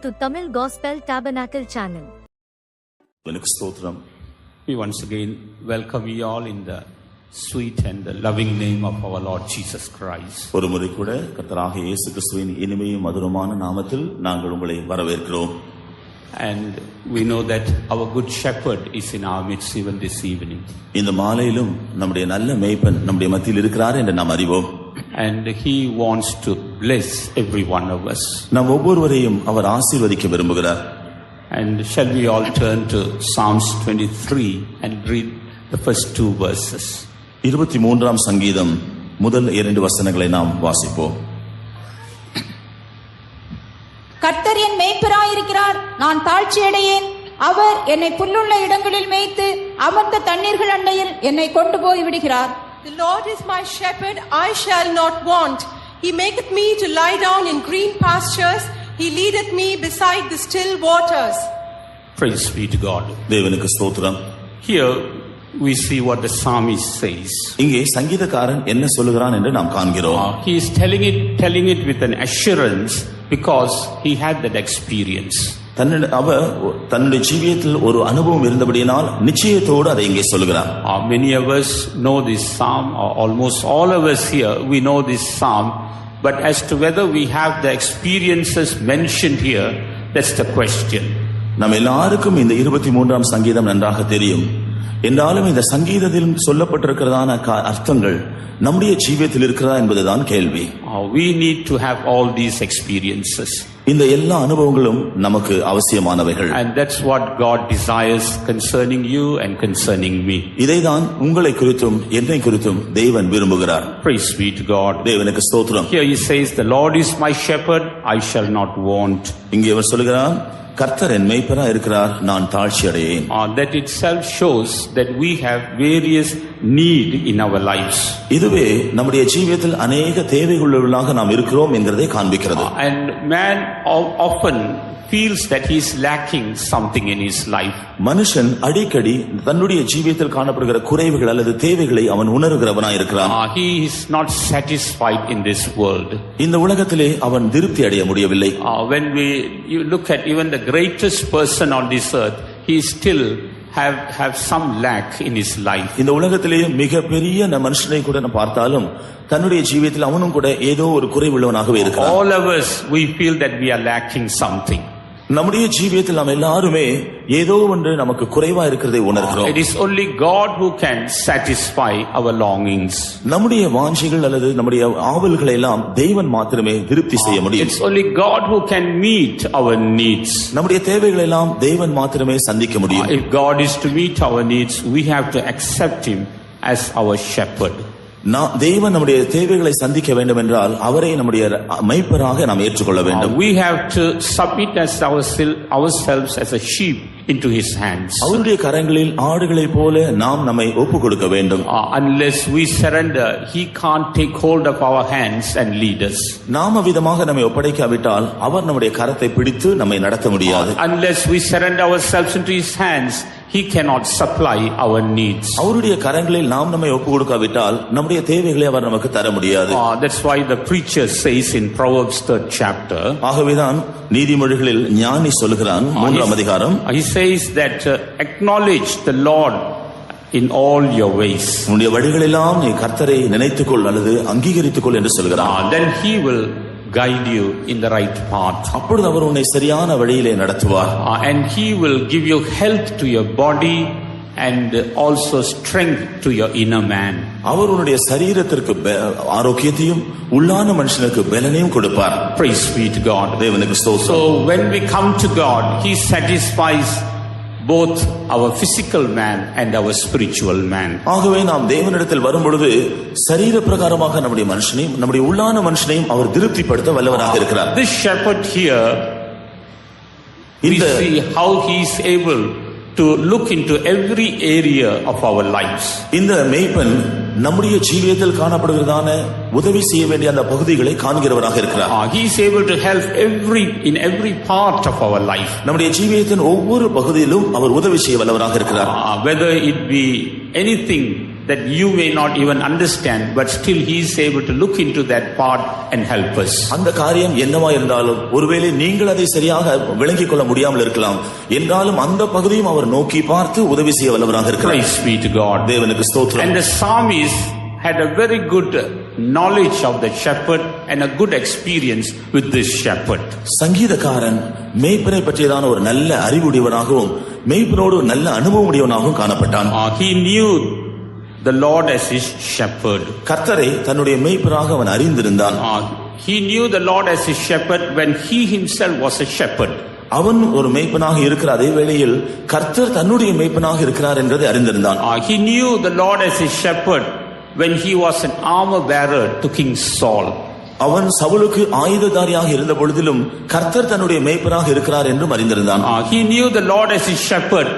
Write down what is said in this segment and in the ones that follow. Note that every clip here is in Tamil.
to Tamil Gospel Tabernacle channel. We once again welcome you all in the sweet and the loving name of our Lord Jesus Christ. ஒரு முறை கூட கர்த்தராகிய இயேசு கிறிஸ்துவின் இனிமையும் மதுரமான நாமத்தில் நாங்கள் உங்களை வரவேற்கிறோம். And we know that our good shepherd is in our midst even this evening. இந்த மாலையிலும் நம்முடைய நல்ல மேய்ப்பன் நம்முடைய மத்தியில் இருக்கிறார் என்று நாம் அறிவோம். And he wants to bless every one of us. நாம் ஒவ்வொருவரையும் அவர் ஆசீர்வதிக்க விரும்புகிறார். And shall we all turn to Psalms 23 and read the first two verses. 23ஆம் சங்கீதம் முதல் 2 வசனங்களை நாம் வாசிப்போம். கர்த்தர் என் மேய்ப்பராயிருக்கிறார், நான் தாழ்ச்சியடையேன். அவர் என்னை புல்லுள்ள இடங்களில் மேய்த்து அமர்ந்த தண்ணீர்கள் அண்டையில் என்னை கொண்டு போய் விடுகிறார். The Lord is my shepherd, I shall not want. He maketh me to lie down in green pastures. He leadeth me beside the still waters. Praise be to God. தேவனுக்கு ஸ்தோத்திரம். Here we see what the psalmist says. இங்கே சங்கீதக்காரன் என்ன சொல்லுகிறான் என்று நாம் காண்கிறோம். He is telling it with an assurance because he had that experience. தன்னுடைய ஜீவியத்தில் ஒரு அனுபவம் இருந்தபடியினால் நிச்சயத்தோடு அதை இங்கே சொல்லுகிறார். Many of us know this psalm, or almost all of us here we know this psalm, but as to whether we have the experiences mentioned here, that's the question. நம்ம எல்லாருக்கும் இந்த 23ஆம் சங்கீதம் நன்றாக தெரியும். என்றாலும் இந்த சங்கீதத்தில் சொல்லப்பட்டிருக்கிறதான அர்த்தங்கள் நம்முடைய ஜீவியத்தில் இருக்கிறதா என்பதுதான் கேள்வி. We need to have all these experiences. இந்த எல்லா அனுபவங்களும் நமக்கு அவசியமானவைகள். And that's what God desires concerning you and concerning me. இதைதான் உங்களை குறித்தும் என்னை குறித்தும் தேவன் விரும்புகிறார். Praise be to God. தேவனுக்கு ஸ்தோத்திரம். Here he says, the Lord is my shepherd, I shall not want. இங்கே அவர் சொல்கிறார், கர்த்தர் என் மேய்ப்பராய் இருக்கிறார், நான் தாழ்ச்சி அடையேன். That itself shows that we have various need in our lives. இதுவே நம்முடைய ஜீவியத்தில் अनेक தேவைகளுள்ளவர்களாக நாம் இருக்கிறோம் என்கிறதை காண்பிக்கிறது. And man often feels that he is lacking something in his life. மனுஷன் அடிக்கடி தன்னுடைய ஜீவியத்தில் காணப்படுகிற குறைவுகள் அல்லது தேவைகளை அவன் உணர்கிறவனாய் இருக்கிறான். He is not satisfied in this world. இந்த உலகத்திலே அவன் திருப்தி அடைய முடியவில்லை. When you look at even the greatest person on this earth, he still have some lack in his life. இந்த உலகத்திலே மிகப்பெரிய மனுஷனை கூட நாம் பார்த்தாலும் தன்னுடைய ஜீவியத்தில் அவனும் கூட ஏதோ ஒரு குறைவுள்ளவனாகவே இருக்கிறான். All of us we feel that we are lacking something. நம்முடைய ஜீவியத்தில் நாம் எல்லாருமே ஏதோ ஒன்று நமக்கு குறைவா இருக்கிறதை உணர்கிறோம். It is only God who can satisfy our longings. நம்முடைய வாஞ்சைகள் அல்லது நம்முடைய ஆவல்களை எல்லாம் தேவன் மாத்திரமே திருப்தி செய்ய முடியும். It's only God who can meet our needs. நம்முடைய தேவைகளை எல்லாம் தேவன் மாத்திரமே சந்திக்க முடியும். If God is to meet our needs, we have to accept him as our shepherd. தேவன் நம்முடைய தேவைகளை சந்திக்க வேண்டும் என்றால் அவரை நம்முடைய மேய்ப்பராக நாம் ஏற்றுக்கொள்ள வேண்டும். We have to submit ourselves as a sheep into his hands. அவருடைய கரங்களில் ஆடுகளைப் போல நாம் நம்மை ஒப்பு கொடுக்க வேண்டும். Unless we surrender, he can't take hold of our hands and lead us. நாம் அவ்விதமாக நம்மை ஒப்படைக்காவிட்டால் அவர் நம்முடைய கரத்தை பிடித்து நம்மை நடத்த முடியாது. Unless we surrender ourselves into his hands, he cannot supply our needs. அவருடைய கரங்களில் நாம் நம்மை ஒப்பு கொடுக்காவிட்டால் நம்முடைய தேவைகளை அவர் நமக்கு தர முடியாது. That's why the preacher says in Proverbs 3rd chapter, ஆகவேதான் நீதிமொழிகளில் ஞானி சொல்கிறான் 3ஆம் அதிகாரம், he says that acknowledge the Lord in all your ways. உன்னுடைய வழிகளெல்லாம் நீ கர்த்தரை நினைத்துக்கொள் அல்லது அங்கீகரித்துக்கொள் என்று சொல்கிறான். Then he will guide you in the right path. அப்பொழுது அவர் உன்னை சரியான வழியிலே நடத்துவார். And he will give you health to your body and also strength to your inner man. அவர் உன்னுடைய சரீரத்திற்கு ஆரோக்கியத்தையும் உள்ளான மனுஷனுக்கு பலனையும் கொடுப்பார். Praise be to God. தேவனுக்கு ஸ்தோத்திரம். So when we come to God, he satisfies both our physical man and our spiritual man. ஆகவே நாம் தேவனிடத்தில் வரும் பொழுது சரீர பிரகாரமாக நம்முடைய மனுஷனையும் நம்முடைய உள்ளான மனுஷனையும் அவர் திருப்திப்படுத்த வல்லவராக இருக்கிறார். This shepherd here, we see how he is able to look into every area of our lives. இந்த மேய்ப்பன் நம்முடைய ஜீவியத்தில் காணப்படுகிறதான உதவி செய்ய வேண்டிய அந்த பகுதிகளை காண்கிறவராக இருக்கிறார். He is able to help in every part of our life. நம்முடைய ஜீவியத்தின் ஒவ்வொரு பகுதியிலும் அவர் உதவி செய்ய வல்லவராக இருக்கிறார். Whether it be anything that you may not even understand, but still he is able to look into that part and help us. அந்த காரியம் என்னவா இருந்தாலும் ஒருவேளை நீங்கள் அதை சரியாக விளங்கிக் கொள்ள முடியாமல் இருக்கலாம் என்றாலும் அந்த பகுதியும் அவர் நோக்கி பார்த்து உதவி செய்ய வல்லவராக இருக்கிறார். Praise be to God. தேவனுக்கு ஸ்தோத்திரம். And the psalmist had a very good knowledge of the shepherd and a good experience with this shepherd. சங்கீதக்காரன் மேய்ப்பனை பற்றியதான ஒரு நல்ல அறிவுடையவனாகவும் மேய்ப்பனோடு நல்ல அனுபவம் உடையவனாகவும் காணப்பட்டான். He knew the Lord as his shepherd. கர்த்தரை தன்னுடைய மேய்ப்பராக அவன் அறிந்திருந்தான். He knew the Lord as his shepherd when he himself was a shepherd. அவன் ஒரு மேய்ப்பனாக இருக்கிற அதே வேளையில் கர்த்தர் தன்னுடைய மேய்ப்பனாக இருக்கிறார் என்பதை அறிந்திருந்தான். He knew the Lord as his shepherd when he was an armor bearer to King Saul. அவன் சவுலுக்கு ஆயுததாரியாக இருந்த பொழுதிலும் கர்த்தர் தன்னுடைய மேய்ப்பனாக இருக்கிறார் என்றும் அறிந்திருந்தான். He knew the Lord as his shepherd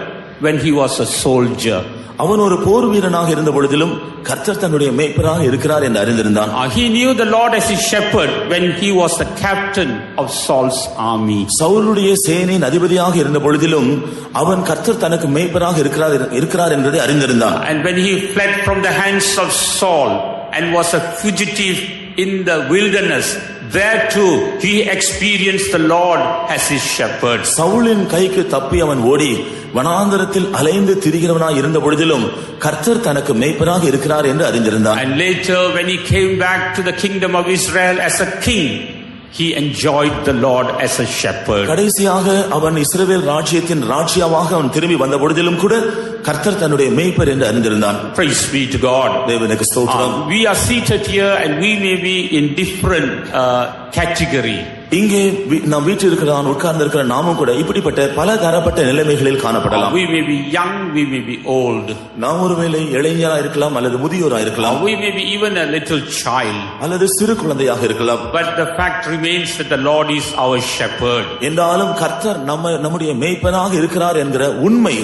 when he was a soldier. அவன் ஒரு போர் வீரனாக இருந்த பொழுதிலும் கர்த்தர் தன்னுடைய மேய்ப்பராக இருக்கிறார் என்று அறிந்திருந்தான். He knew the Lord as his shepherd when he was the captain of Saul's army. சவுலுடைய சேனையின் அதிபதியாக இருந்த பொழுதிலும் அவன் கர்த்தர் தனக்கு மேய்ப்பராக இருக்கிறார் என்பதை அறிந்திருந்தான். And when he fled from the hands of Saul and was a fugitive in the wilderness, there too he experienced the Lord as his shepherd. சவுலின் கைக்கு தப்பி அவன் ஓடி வனாந்தரத்தில் அலைந்து திரிகிறவனாய் இருந்த பொழுதிலும் கர்த்தர் தனக்கு மேய்ப்பராக இருக்கிறார் என்று அறிந்திருந்தான். And later when he came back to the kingdom of Israel as a king, he enjoyed the Lord as a shepherd. கடைசியாக அவன் இஸ்ரவேல் ராஜ்யத்தின் ராஜ்யமாக அவன் திரும்பி வந்த பொழுதிலும் கூட கர்த்தர் தன்னுடைய மேய்ப்பர் என்று அறிந்திருந்தான். Praise be to God. தேவனுக்கு ஸ்தோத்திரம். We are seated here and we may be in different category. இங்கே நாம் வீட்டில் இருக்கிறான் உட்கார்ந்து இருக்கிற நாமும் கூட இப்படிப்பட்ட பல தரப்பட்ட நிலைமைகளில் காணப்படலாம். We may be young, we may be old. நாம் ஒருவேளை இளைஞரா இருக்கலாம் அல்லது முதியோரா இருக்கலாம். We may be even a little child. அல்லது சிறு குழந்தையாக இருக்கலாம். But the fact remains that the Lord is our shepherd. என்றாலும் கர்த்தர் நம்முடைய மேய்ப்பனாக இருக்கிறார் என்கிற உண்மை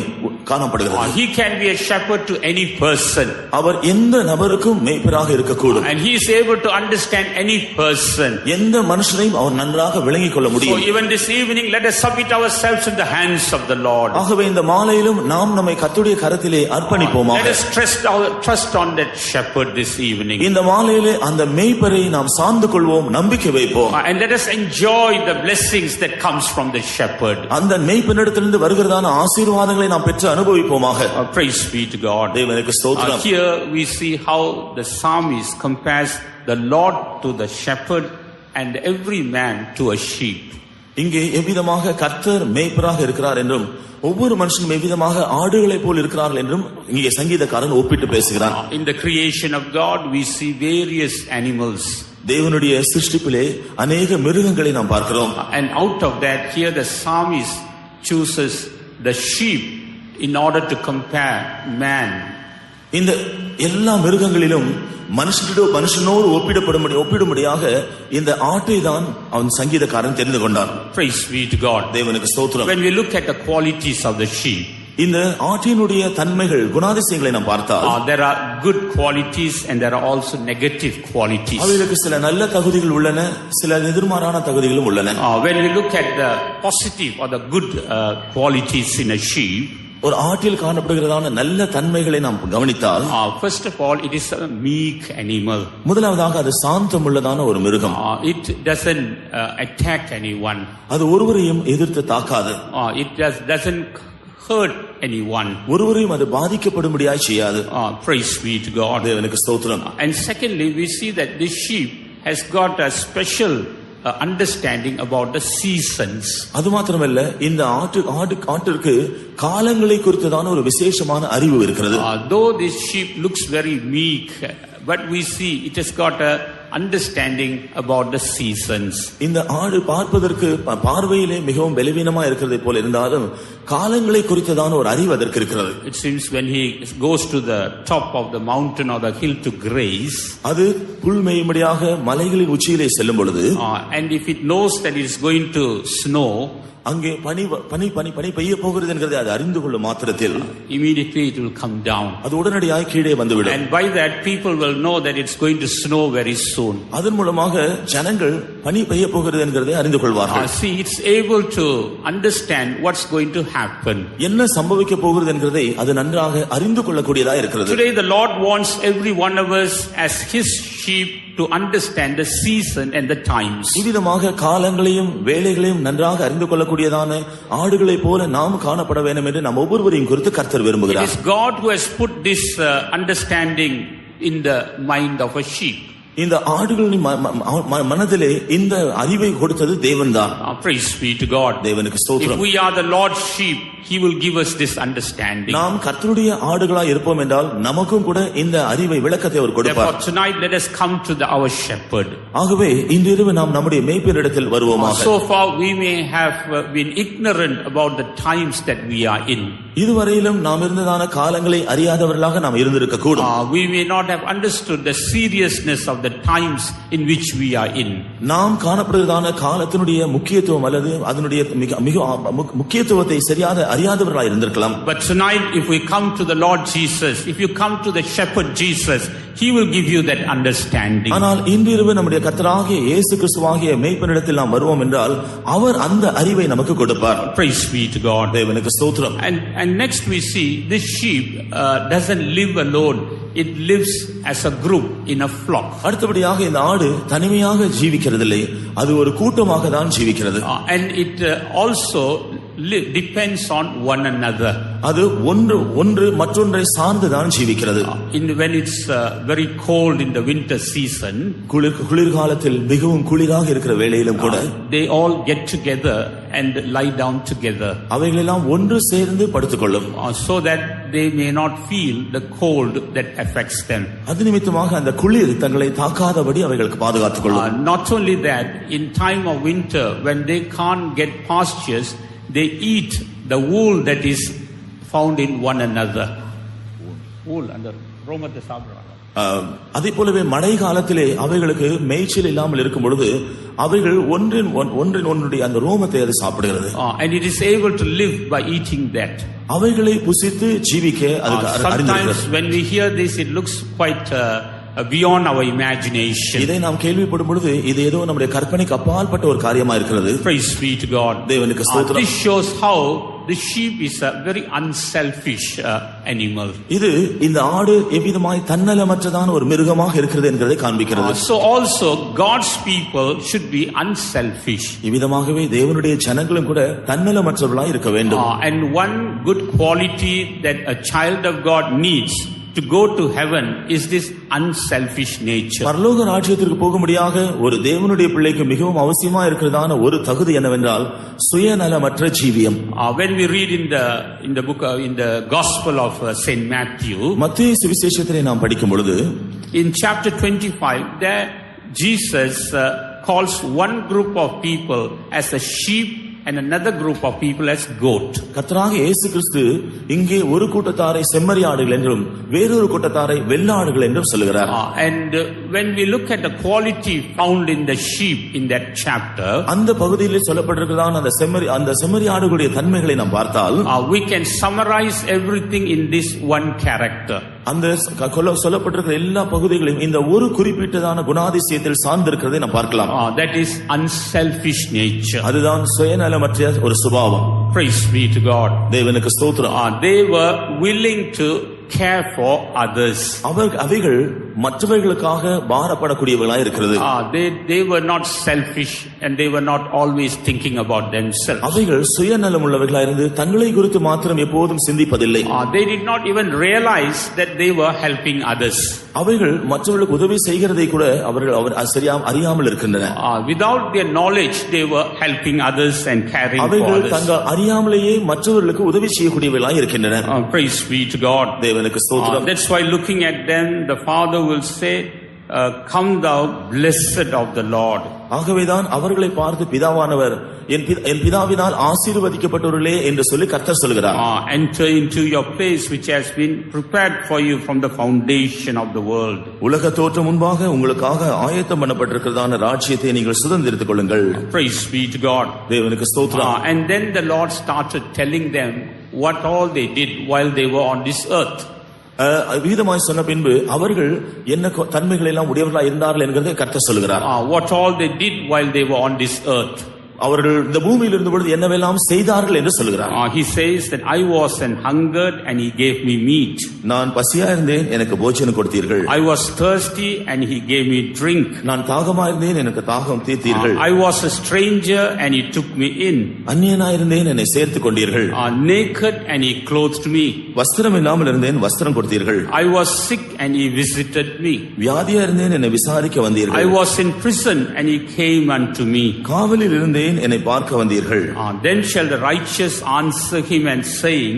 காணப்படுகிறது. He can be a shepherd to any person. அவர் எந்த நபருக்கும் மேய்ப்பராக இருக்கக்கூடும். And he is able to understand any person. எந்த மனுஷனையும் அவர் நன்றாக விளங்கிக் கொள்ள முடியும். So even this evening let us submit ourselves in the hands of the Lord. ஆகவே இந்த மாலையிலும் நாம் நம்மை கர்த்தருடைய கரத்திலே அர்ப்பணிப்போமாக. Let us trust on that shepherd this evening. இந்த மாலையிலே அந்த மேய்ப்பரை நாம் சார்ந்து கொள்வோம், நம்பிக்கை வைப்போம். And let us enjoy the blessings that comes from the shepherd. அந்த மேய்ப்பனிடத்திலிருந்து வருகிறதான ஆசீர்வாதங்களை நாம் பெற்று அனுபவிப்போமாக. Praise be to God. தேவனுக்கு ஸ்தோத்திரம். Here we see how the psalmist compares the Lord to the shepherd and every man to a sheep. இங்கே எவ்விதமாக கர்த்தர் மேய்ப்பராக இருக்கிறார் என்றும் ஒவ்வொரு மனுஷனும் எவ்விதமாக ஆடுகளைப் போல் இருக்கிறார்கள் என்றும் இங்கே சங்கீதக்காரன் ஒப்பிட்டு பேசுகிறான். In the creation of God we see various animals. தேவனுடைய சிருஷ்டிப்பிலே अनेक மிருகங்களை நாம் பார்க்கிறோம். And out of that here the psalmist chooses the sheep in order to compare man. இந்த எல்லா மிருகங்களிலும் மனுஷனோடு ஒப்பிடும்படியாக இந்த ஆட்டை தான் அவன் சங்கீதக்காரன் தெரிந்து கொண்டான். Praise be to God. தேவனுக்கு ஸ்தோத்திரம். When we look at the qualities of the sheep, இந்த ஆட்டினுடைய தன்மைகள் குணாதிசயங்களை நாம் பார்த்தால் there are good qualities and there are also negative qualities. அவைகளுக்கு சில நல்ல தகுதிகள் உள்ளன, சில எதிர்மாறான தகுதிகளும் உள்ளன. When we look at the positive or the good qualities in a sheep, ஒரு ஆட்டில் காணப்படுகிறதான நல்ல தன்மைகளை நாம் கவனித்தால் first of all it is a meek animal. முதலாவதாக அது சாந்தம் உள்ளதான ஒரு மிருகம். It doesn't attack anyone. அது ஒருவரையும் எதிர்த்து தாக்காது. It doesn't hurt anyone. ஒருவரையும் அது பாதிக்கப்படும்படியாய் செய்யாது. Praise be to God. தேவனுக்கு ஸ்தோத்திரம். And secondly we see that this sheep has got a special understanding about the seasons. அது மாத்திரமல்ல, இந்த ஆட்டிற்கு காலங்களை குறித்ததான ஒரு விசேஷமான அறிவு இருக்கிறது. Though this sheep looks very meek, but we see it has got a understanding about the seasons. இந்த ஆடு பார்ப்பதற்கு பார்வையிலே மிகவும் பலவீனமா இருக்கிறதை போல இருந்தாலும் காலங்களை குறித்ததான ஒரு அறிவு அதற்கு இருக்கிறது. It seems when he goes to the top of the mountain or the hill to graze, அது புல் மேயும்படியாக மலைகளின் உச்சியிலே செல்லும் பொழுது and if it knows that it is going to snow, அங்கே பனி பனி பனி பனி பெய்ய போகிறது என்கிறதை அது அறிந்து கொள்ளும் மாத்திரத்தில் immediately it will come down. அது உடனடியாக கீழே வந்துவிடும். And by that people will know that it's going to snow very soon. அதன் மூலமாக ஜனங்கள் பனி பெய்ய போகிறது என்கிறதை அறிந்து கொள்வார்கள். See, it's able to understand what's going to happen. என்ன சம்பவிக்க போகிறது என்கிறதை அது நன்றாக அறிந்து கொள்ளக்கூடியதா இருக்கிறது. Today the Lord wants every one of us as his sheep to understand the season and the times. இவ்விதமாக காலங்களையும் வேளைகளையும் நன்றாக அறிந்து கொள்ளக்கூடியதான ஆடுகளைப் போல நாம் காணப்பட வேண்டும் என்று நாம் ஒவ்வொருவரையும் குறித்து கர்த்தர் விரும்புகிறார். It is God who has put this understanding in the mind of a sheep. இந்த ஆடுகளின் மனதிலே இந்த அறிவை கொடுத்தது தேவன்தான். Praise be to God. தேவனுக்கு ஸ்தோத்திரம். If we are the Lord's sheep, he will give us this understanding. நாம் கர்த்தருடைய ஆடுகளாய் இருப்போம் என்றால் நமக்கும் கூட இந்த அறிவை விளக்கத்தை அவர் கொடுப்பார். Therefore tonight let us come to our shepherd. ஆகவே இன்றிரவு நாம் நம்முடைய மேய்ப்பரிடத்தில் வருவோமாக. So far we may have been ignorant about the times that we are in. இதுவரையிலும் நாம் இருந்ததான காலங்களை அறியாதவர்களாக நாம் இருந்திருக்க கூடும். We may not have understood the seriousness of the times in which we are in. நாம் காணப்படுவதான காலத்தினுடைய முக்கியத்துவம் அல்லது அதனுடைய மிக முக்கியத்துவத்தை சரியாக அறியாதவர்களாக இருந்திருக்கலாம். But tonight if we come to the Lord Jesus, if you come to the shepherd Jesus, he will give you that understanding. ஆனால் இன்றிரவு நம்முடைய கர்த்தராகிய இயேசு கிறிஸ்துவாகிய மேய்ப்பனிடத்தில் நாம் வருவோம் என்றால் அவர் அந்த அறிவை நமக்கு கொடுப்பார். Praise be to God. தேவனுக்கு ஸ்தோத்திரம். And next we see this sheep doesn't live alone. It lives as a group in a flock. அடுத்தபடியாக இந்த ஆடு தனிமையாக ஜீவிக்கிறதில்லை, அது ஒரு கூட்டமாக தான் ஜீவிக்கிறது. And it also depends on one another. அது ஒன்று மற்றொன்றை சார்ந்து தான் ஜீவிக்கிறது. When it's very cold in the winter season, குளிர்காலத்தில் மிகவும் குளிராக இருக்கிற வேளையிலும் கூட they all get together and lie down together. அவைகளெல்லாம் ஒன்று சேர்ந்து படுத்துக்கொள்ளும். So that they may not feel the cold that affects them. அது நிமித்தமாக அந்த குளிர் தங்களை தாக்காதபடி அவைகளுக்கு பாதுகாத்துக் கொள்ளும். Not only that, in time of winter when they can't get pastures, they eat the wool that is found in one another. Wool and the ரோமத்தை சாப்பிடுறாங்க. அதே போலவே மழை காலத்திலே அவைகளுக்கு மேய்ச்சல் இல்லாமல் இருக்கும் பொழுது அவைகள் ஒன்றினுடைய அந்த ரோமத்தை அது சாப்பிடுகிறது. And it is able to live by eating that. அவைகளை புசித்து ஜீவிக்க அதுக்கு அறிந்திருக்கிறது. Sometimes when we hear this, it looks quite beyond our imagination. இதை நாம் கேள்விப்படும் பொழுது இது ஏதோ நம்முடைய கற்பனைக்கு அப்பாற்பட்ட ஒரு காரியமா இருக்கிறது. Praise be to God. தேவனுக்கு ஸ்தோத்திரம். This shows how the sheep is a very unselfish animal. இது இந்த ஆடு எவ்விதமாய் தன்னலமற்றதான ஒரு மிருகமாக இருக்கிறது என்கிறதை காண்பிக்கிறது. So also God's people should be unselfish. இவ்விதமாகவே தேவனுடைய ஜனங்களும் கூட தன்னலமற்றவர்களாய் இருக்க வேண்டும். And one good quality that a child of God needs to go to heaven is this unselfish nature. பரலோக ராஜ்யத்திற்கு போகும்படியாக ஒரு தேவனுடைய பிள்ளைக்கு மிகவும் அவசியமா இருக்கிறதான ஒரு தகுதி என்னவென்றால் சுயநலமற்ற ஜீவியம். When we read in the book in the gospel of Saint Matthew, மத்தேயு சுவிசேஷத்திலே நாம் படிக்கும் பொழுது in chapter 25 there Jesus calls one group of people as a sheep and another group of people as goat. கர்த்தராகிய இயேசு கிறிஸ்து இங்கே ஒரு கூட்டத்தாரை செம்மறியாடுகள் என்றும் வேறொரு கூட்டத்தாரை வெள்ளாடுகள் என்றும் சொல்லுகிறார். And when we look at the quality found in the sheep in that chapter, அந்த பகுதியிலே சொல்லப்பட்டிருக்கிறதான அந்த செம்மறியாடுகளுடைய தன்மைகளை நாம் பார்த்தால் we can summarize everything in this one character. அந்த சொல்லப்பட்டிருக்கிற எல்லா பகுதிகளையும் இந்த ஒரு குறிப்பிட்டதான குணாதிசயத்தில் சார்ந்திருக்கிறதை நாம் பார்க்கலாம். That is unselfish nature. அதுதான் சுயநலமற்ற ஒரு சுபாவம். Praise be to God. தேவனுக்கு ஸ்தோத்திரம். They were willing to care for others. அவைகள் மற்றவர்களுக்காக பாரப்படக்கூடியவர்களாய் இருக்கிறது. They were not selfish and they were not always thinking about themselves. அவைகள் சுயநலம் உள்ளவர்களாய் இருந்து தங்களை குறித்து மாத்திரம் எப்போதும் சிந்திப்பதில்லை. They did not even realize that they were helping others. அவைகள் மற்றவர்களுக்கு உதவி செய்கிறதை கூட அவர்கள் சரியாக அறியாமல் இருக்கின்றன. Without their knowledge they were helping others and caring for அவைகள் others. தங்கள் அறியாமலேயே மற்றவர்களுக்கு உதவி செய்யக்கூடியவர்களாய் இருக்கின்றன. Praise be to God. தேவனுக்கு ஸ்தோத்திரம். That's why looking at them the father will say, come thou blessed of the Lord. ஆகவேதான் அவர்களை பார்த்து பிதாவானவர் என் பிதாவினால் ஆசீர்வதிக்கப்பட்டவர்களே என்று சொல்லி கர்த்தர் சொல்கிறார். Enter into your place which has been prepared for you from the foundation of the world. உலக தோற்றம் முன்பாக உங்களுக்காக ஆயத்தம் பண்ணப்பட்டிருக்கிறதான ராஜ்யத்தை நீங்கள் சுதந்திரித்துக் கொள்ளுங்கள். Praise be to God. தேவனுக்கு ஸ்தோத்திரம். And then the Lord started telling them what all they did while they were on this earth. வீதமாய் சொன்ன பின்பு அவர்கள் என்ன தன்மைகள் எல்லாம் உடையவர்களாக இருந்தார்கள் என்கிறதை கர்த்தர் சொல்கிறார். What all they did while they were on this earth. அவர்கள் இந்த பூமியில் இருந்த பொழுது என்னவெல்லாம் செய்தார்கள் என்று சொல்கிறார். He says that I was an hungered and he gave me meat. நான் பசியா இருந்தேன் எனக்கு போஜனம் கொடுத்தீர்கள். I was thirsty and he gave me drink. நான் தாகமா இருந்தேன் எனக்கு தாகம் தீர்த்தீர்கள். I was a stranger and he took me in. அந்நியனா இருந்தேன் என்னை சேர்த்துக் கொண்டீர்கள். Naked and he clothed me. வஸ்திரம் இல்லாமல் இருந்தேன் வஸ்திரம் கொடுத்தீர்கள். I was sick and he visited me. வியாதியா இருந்தேன் என்னை விசாரிக்க வந்தீர்கள். I was in prison and he came unto me. காவலில் இருந்தேன் என்னை பார்க்க வந்தீர்கள். Then shall the righteous answer him and saying,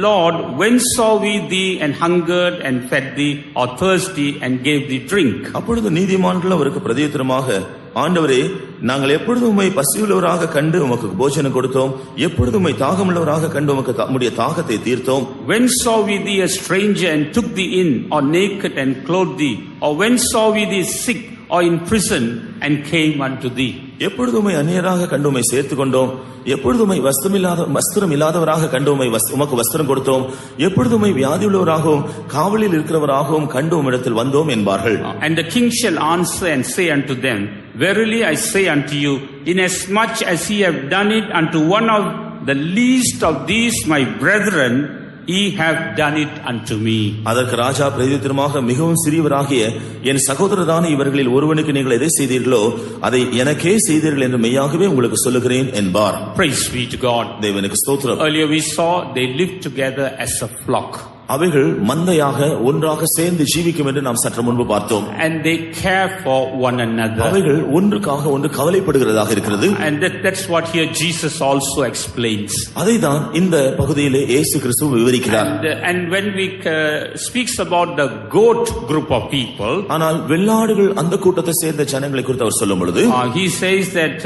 Lord, when saw we thee and hungered and fed thee, or thirsty and gave thee drink? அப்பொழுது நீதிமான்கள் அவருக்கு பிரதியுத்தரமாக, ஆண்டவரே, நாங்கள் எப்பொழுது உம்மை பசியுள்ளவராக கண்டு உமக்கு போஜனம் கொடுத்தோம், எப்பொழுது உம்மை தாகமுள்ளவராக கண்டு உமக்கு உம்முடைய தாகத்தை தீர்த்தோம்? When saw we thee a stranger and took thee in, or naked and clothed thee, or when saw we thee sick or in prison and came unto thee? எப்பொழுது உம்மை அந்நியராக கண்டு உம்மை சேர்த்துக் கொண்டோம், எப்பொழுது உம்மை வஸ்திரம் இல்லாதவராக கண்டு உம்மை உமக்கு வஸ்திரம் கொடுத்தோம், எப்பொழுது உம்மை வியாதியுள்ளவராகவும் காவலில் இருக்கிறவராகவும் கண்டு உம்மிடத்தில் வந்தோம் என்பார்கள். And the king shall answer and say unto them, Verily I say unto you, inasmuch as ye have done it unto one of the least of these my brethren, ye have done it unto me. அதற்கு ராஜா பிரதியுத்தரமாக, மிகவும் சிறியவராகிய என் சகோதரரான இவர்களில் ஒருவனுக்கு நீங்கள் எதை செய்தீர்களோ அதை எனக்கே செய்தீர்கள் என்று மெய்யாகவே உங்களுக்கு சொல்லுகிறேன் என்பார். Praise be to God. தேவனுக்கு ஸ்தோத்திரம். Earlier we saw they lived together as a flock. அவைகள் மந்தையாக ஒன்றாக சேர்ந்து ஜீவிக்கும் என்று நாம் சற்று முன்பு பார்த்தோம். And they care for one another. அவைகள் ஒன்றுக்காக ஒன்று கவலைப்படுகிறதாக இருக்கிறது. And that's what here Jesus also explains. அதைதான் இந்த பகுதியிலே இயேசு கிறிஸ்து விவரிக்கிறார். And when we speaks about the goat group of people, ஆனால் வெள்ளாடுகள் அந்த கூட்டத்தை சேர்ந்த ஜனங்களை குறித்து அவர் சொல்லும் பொழுது, he says that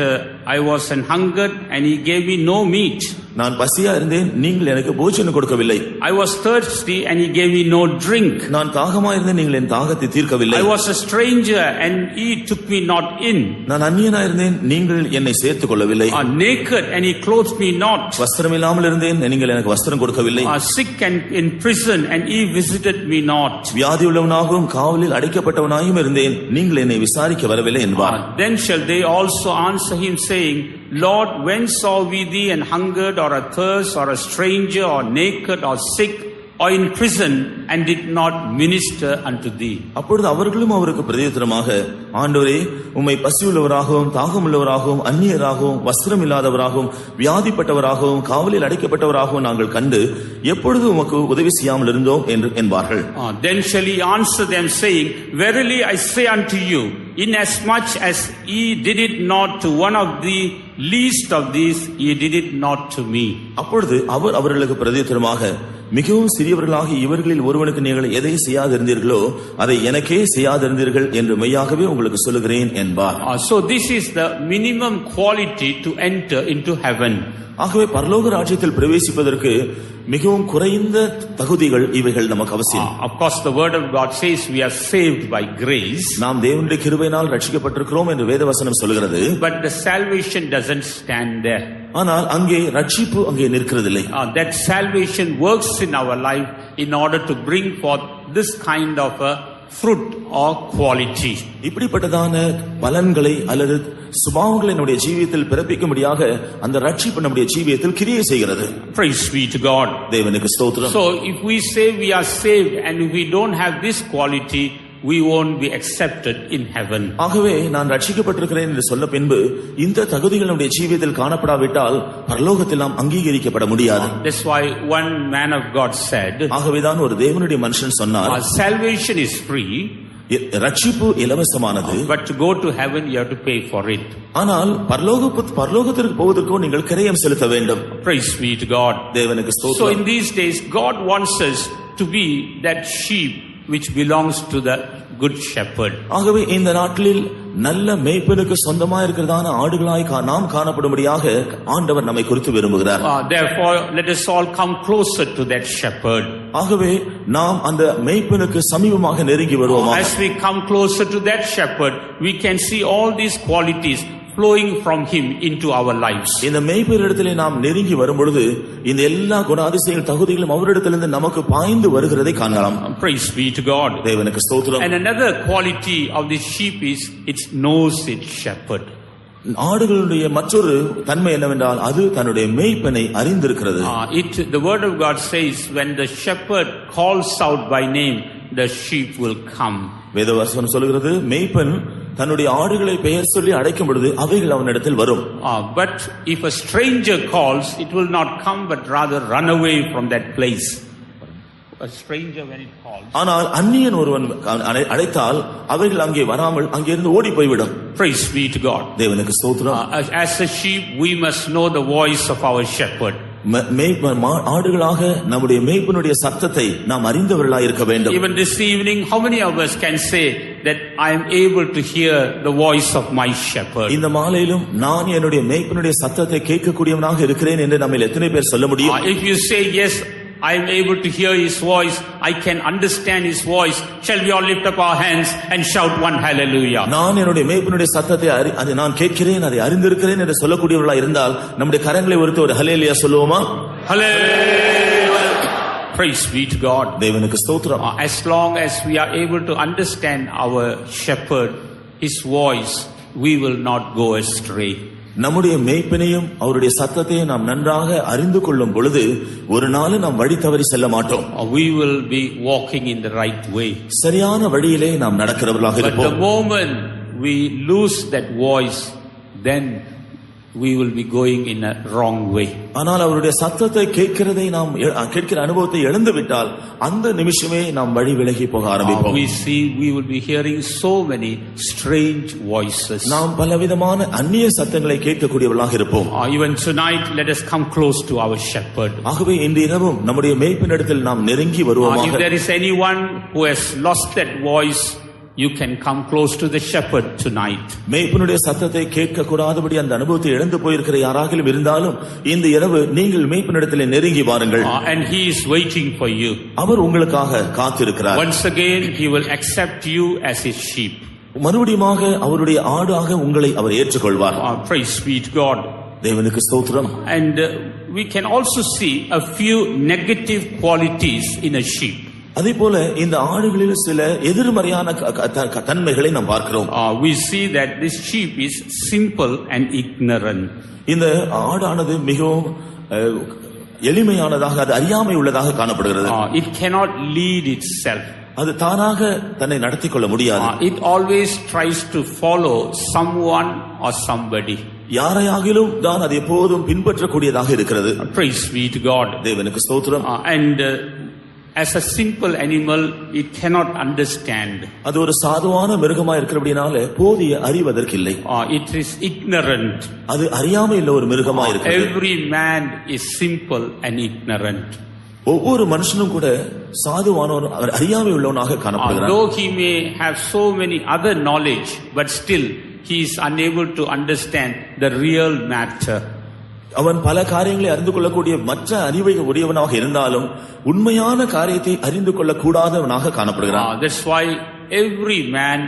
I was an hungered and he gave me no meat. நான் பசியா இருந்தேன் நீங்கள் எனக்கு போஜனம் கொடுக்கவில்லை. I was thirsty and he gave me no drink. நான் தாகமா இருந்தேன் நீங்கள் என் தாகத்தை தீர்க்கவில்லை. I was a stranger and he took me not in. நான் அந்நியனா இருந்தேன் நீங்கள் என்னை சேர்த்துக் கொள்ளவில்லை. Naked and he clothed me not. வஸ்திரம் இல்லாமல் இருந்தேன் நீங்கள் எனக்கு வஸ்திரம் கொடுக்கவில்லை. Sick and in prison and he visited me not. வியாதி உள்ளவனாகவும் காவலில் அடைக்கப்பட்டவனாயும் இருந்தேன் நீங்கள் என்னை விசாரிக்க வரவில்லை என்பார். Then shall they also answer him saying, Lord, when saw we thee and hungered or athirst or a stranger or naked or sick or in prison and did not minister unto thee? அப்பொழுது அவர்களும் அவருக்கு பிரதியுத்தரமாக, ஆண்டவரே, உம்மை பசியுள்ளவராகவும் தாகமுள்ளவராகவும் அந்நியராகவும் வஸ்திரம் இல்லாதவராகவும் வியாதிப்பட்டவராகவும் காவலில் அடைக்கப்பட்டவராகவும் நாங்கள் கண்டு எப்பொழுது உமக்கு உதவி செய்யாமல் இருந்தோம் என்று என்பார்கள். Then shall he answer them saying, Verily I say unto you, inasmuch as ye did it not to one of the least of these, ye did it not to me. அப்பொழுது அவர் அவர்களுக்கு பிரதியுத்தரமாக, மிகவும் சிறியவர்களாகி இவர்களில் ஒருவனுக்கு நீங்கள் எதை செய்யாதிருந்தீர்களோ அதை எனக்கே செய்யாதிருந்தீர்கள் என்று மெய்யாகவே உங்களுக்கு சொல்லுகிறேன் என்பார். So this is the minimum quality to enter into heaven. ஆகவே பரலோக ராஜ்யத்தில் பிரவேசிப்பதற்கு மிகவும் குறைந்த தகுதிகள் இவைகள் நமக்கு அவசியம். Of course the word of God says we are saved by grace. நாம் தேவனுடைய கிருபையினால் ரட்சிக்கப்பட்டிருக்கிறோம் என்று வேதவசனம் சொல்கிறது. But the salvation doesn't stand there. ஆனால் அங்கே ரட்சிப்பு அங்கே நிற்கிறதில்லை. That salvation works in our life in order to bring forth this kind of a fruit or quality. இப்படிப்பட்டதான பலன்களை அல்லது சுபாவங்களை நம்முடைய ஜீவியத்தில் பிறப்பிக்கும்படியாக அந்த ரட்சிப்பு நம்முடைய ஜீவியத்தில் கிரியை செய்கிறது. Praise be to God. தேவனுக்கு ஸ்தோத்திரம். So if we say we are saved and if we don't have this quality, we won't be accepted in heaven. ஆகவே நான் ரட்சிக்கப்பட்டிருக்கிறேன் என்று சொல்ல பின்பு இந்த தகுதிகள் நம்முடைய ஜீவியத்தில் காணப்படாவிட்டால் பரலோகத்தில் நாம் அங்கீகரிக்கப்பட முடியாது. That's why one man of God said, ஆகவேதான் ஒரு தேவனுடைய மனுஷன் சொன்னார், salvation is free, ரட்சிப்பு இலவசமானது, but to go to heaven you have to pay for it. ஆனால் பரலோகத்திற்கு போவதற்கு நீங்கள் கிரயம் செலுத்த வேண்டும். Praise be to God. தேவனுக்கு ஸ்தோத்திரம். So in these days God wants us to be that sheep which belongs to the good shepherd. ஆகவே இந்த நாட்களில் நல்ல மேய்ப்பனுக்கு சொந்தமா இருக்கிறதான ஆடுகளாய் நாம் காணப்படும்படியாக ஆண்டவர் நம்மை குறித்து விரும்புகிறார். Therefore let us all come closer to that shepherd. ஆகவே நாம் அந்த மேய்ப்பனுக்கு சமீபமாக நெருங்கி வருவோம். As we come closer to that shepherd, we can see all these qualities flowing from him into our lives. இந்த மேய்ப்பரிடத்திலே நாம் நெருங்கி வரும்பொழுது இந்த எல்லா குணாதிசயங்கள் தகுதிகளும் அவரிடத்திலிருந்து நமக்கு பாய்ந்து வருகிறதை காணலாம். Praise be to God. தேவனுக்கு ஸ்தோத்திரம். And another quality of this sheep is it knows its shepherd. ஆடுகளுடைய மற்றொரு தன்மை என்னவென்றால் அது தன்னுடைய மேய்ப்பனை அறிந்திருக்கிறது. The word of God says when the shepherd calls out by name, the sheep will come. வேதவசனம் சொல்கிறது மேய்ப்பன் தன்னுடைய ஆடுகளை பெயர் சொல்லி அழைக்கும் பொழுது அவைகள் அவனிடத்தில் வரும். But if a stranger calls, it will not come but rather run away from that place. A stranger when it calls. ஆனால் அந்நியன் ஒருவன் அழைத்தால் அவைகள் அங்கே வராமல் அங்கிருந்து ஓடி போய்விடும். Praise be to God. தேவனுக்கு ஸ்தோத்திரம். As a sheep we must know the voice of our shepherd. ஆடுகளாக நம்முடைய மேய்ப்பனுடைய சத்தத்தை நாம் அறிந்தவர்களாய் இருக்க வேண்டும். Even this evening, how many of us can say that I am able to hear the voice of my shepherd? இந்த மாலையிலும் நான் என்னுடைய மேய்ப்பனுடைய சத்தத்தை கேட்கக்கூடியவனாக இருக்கிறேன் என்று நம்மில் எத்தனை பேர் சொல்ல முடியும்? If you say yes, I am able to hear his voice, I can understand his voice, shall we all lift up our hands and shout one hallelujah? நான் என்னுடைய மேய்ப்பனுடைய சத்தத்தை அதை நான் கேட்கிறேன், அதை அறிந்திருக்கிறேன் என்று சொல்லக்கூடியவர்களாக இருந்தால் நம்முடைய கரங்களை உயர்த்தி ஒரு ஹல்லேலூயா சொல்லுவோமா? Hallelujah. Praise be to God. தேவனுக்கு ஸ்தோத்திரம். As long as we are able to understand our shepherd, his voice, we will not go astray. நம்முடைய மேய்ப்பனையும் அவருடைய சத்தத்தையும் நாம் நன்றாக அறிந்து கொள்ளும் பொழுது ஒரு நாள் நாம் வழி தவறி செல்ல மாட்டோம். We will be walking in the right way. சரியான வழியிலே நாம் நடக்கிறவர்களாக இருப்போம். But the moment we lose that voice, then we will be going in a wrong way. ஆனால் அவருடைய சத்தத்தை கேட்கிறதை நாம் கேட்கிற அனுபவத்தை இழந்து விட்டால் அந்த நிமிஷமே நாம் வழி விலகி போக ஆரம்பிப்போம். We will be hearing so many strange voices. நாம் பலவிதமான அந்நிய சத்தங்களை கேட்கக்கூடியவர்களாக இருப்போம். Even tonight let us come close to our shepherd. ஆகவே இன்று இரவும் நம்முடைய மேய்ப்பனிடத்தில் நாம் நெருங்கி வருவோமாக. If there is anyone who has lost that voice, you can come close to the shepherd tonight. மேய்ப்பனுடைய சத்தத்தை கேட்க கூடாதபடி அந்த அனுபவத்தை இழந்து போயிருக்கிற யாராகிலும் இருந்தாலும் இந்த இரவு நீங்கள் மேய்ப்பனிடத்திலே நெருங்கி வாருங்கள். And he is waiting for you. அவர் உங்களுக்காக காத்திருக்கிறார். Once again he will accept you as his sheep. மறுபடியுமாக அவருடைய ஆடாக உங்களை அவர் ஏற்றுக்கொள்வார். Praise be to God. தேவனுக்கு ஸ்தோத்திரம். And we can also see a few negative qualities in a sheep. அதே போல இந்த ஆடுகளில் சில எதிர்மறையான தன்மைகளை நாம் பார்க்கிறோம். We see that this sheep is simple and ignorant. இந்த ஆடானது மிகவும் எளிமையானதாக, அது அறியாமை உள்ளதாக காணப்படுகிறது. It cannot lead itself. அது தானாக தன்னை நடத்திக் கொள்ள முடியாது. It always tries to follow someone or somebody. யாரையாகிலும் தான் அது எப்போதும் பின்பற்றக்கூடியதாக இருக்கிறது. Praise be to God. தேவனுக்கு ஸ்தோத்திரம். And as a simple animal, it cannot understand. அது ஒரு சாதுவான மிருகமா இருக்கிறபடினால போதிய அறிவதற்கில்லை. It is ignorant. அது அறியாமை உள்ள ஒரு மிருகமா இருக்கிறது. Every man is simple and ignorant. ஒவ்வொரு மனுஷனும் கூட சாதுவானவன், அவர் அறியாமை உள்ளவனாக காணப்படுகிறான். Though he may have so many other knowledge, but still he is unable to understand the real matter. அவன் பல காரியங்களை அறிந்து கொள்ளக்கூடிய மற்ற அறிவை உடையவனாக இருந்தாலும் உண்மையான காரியத்தை அறிந்து கொள்ள கூடாதவனாக காணப்படுகிறான். That's why every man,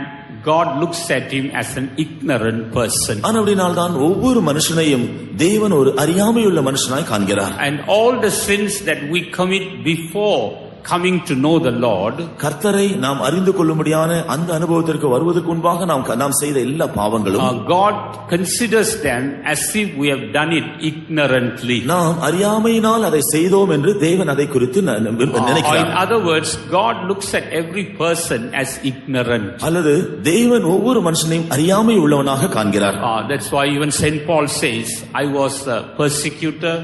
God looks at him as an ignorant person. ஆனபடியால்தான் ஒவ்வொரு மனுஷனையும் தேவன் ஒரு அறியாமையுள்ள மனுஷனாய் காண்கிறார். And all the sins that we commit before coming to know the Lord, கர்த்தரை நாம் அறிந்து கொள்ளும்படியான அந்த அனுபவத்திற்கு வருவதற்கு முன்பாக நாம் செய்த எல்லா பாவங்களும் God considers them as if we have done it ignorantly. நாம் அறியாமையினால் அதை செய்தோம் என்று தேவன் அதை குறித்து நினைக்கிறார். In other words, God looks at every person as ignorant. அல்லது தேவன் ஒவ்வொரு மனுஷனையும் அறியாமை உள்ளவனாக காண்கிறார். That's why even Saint Paul says, I was a persecutor,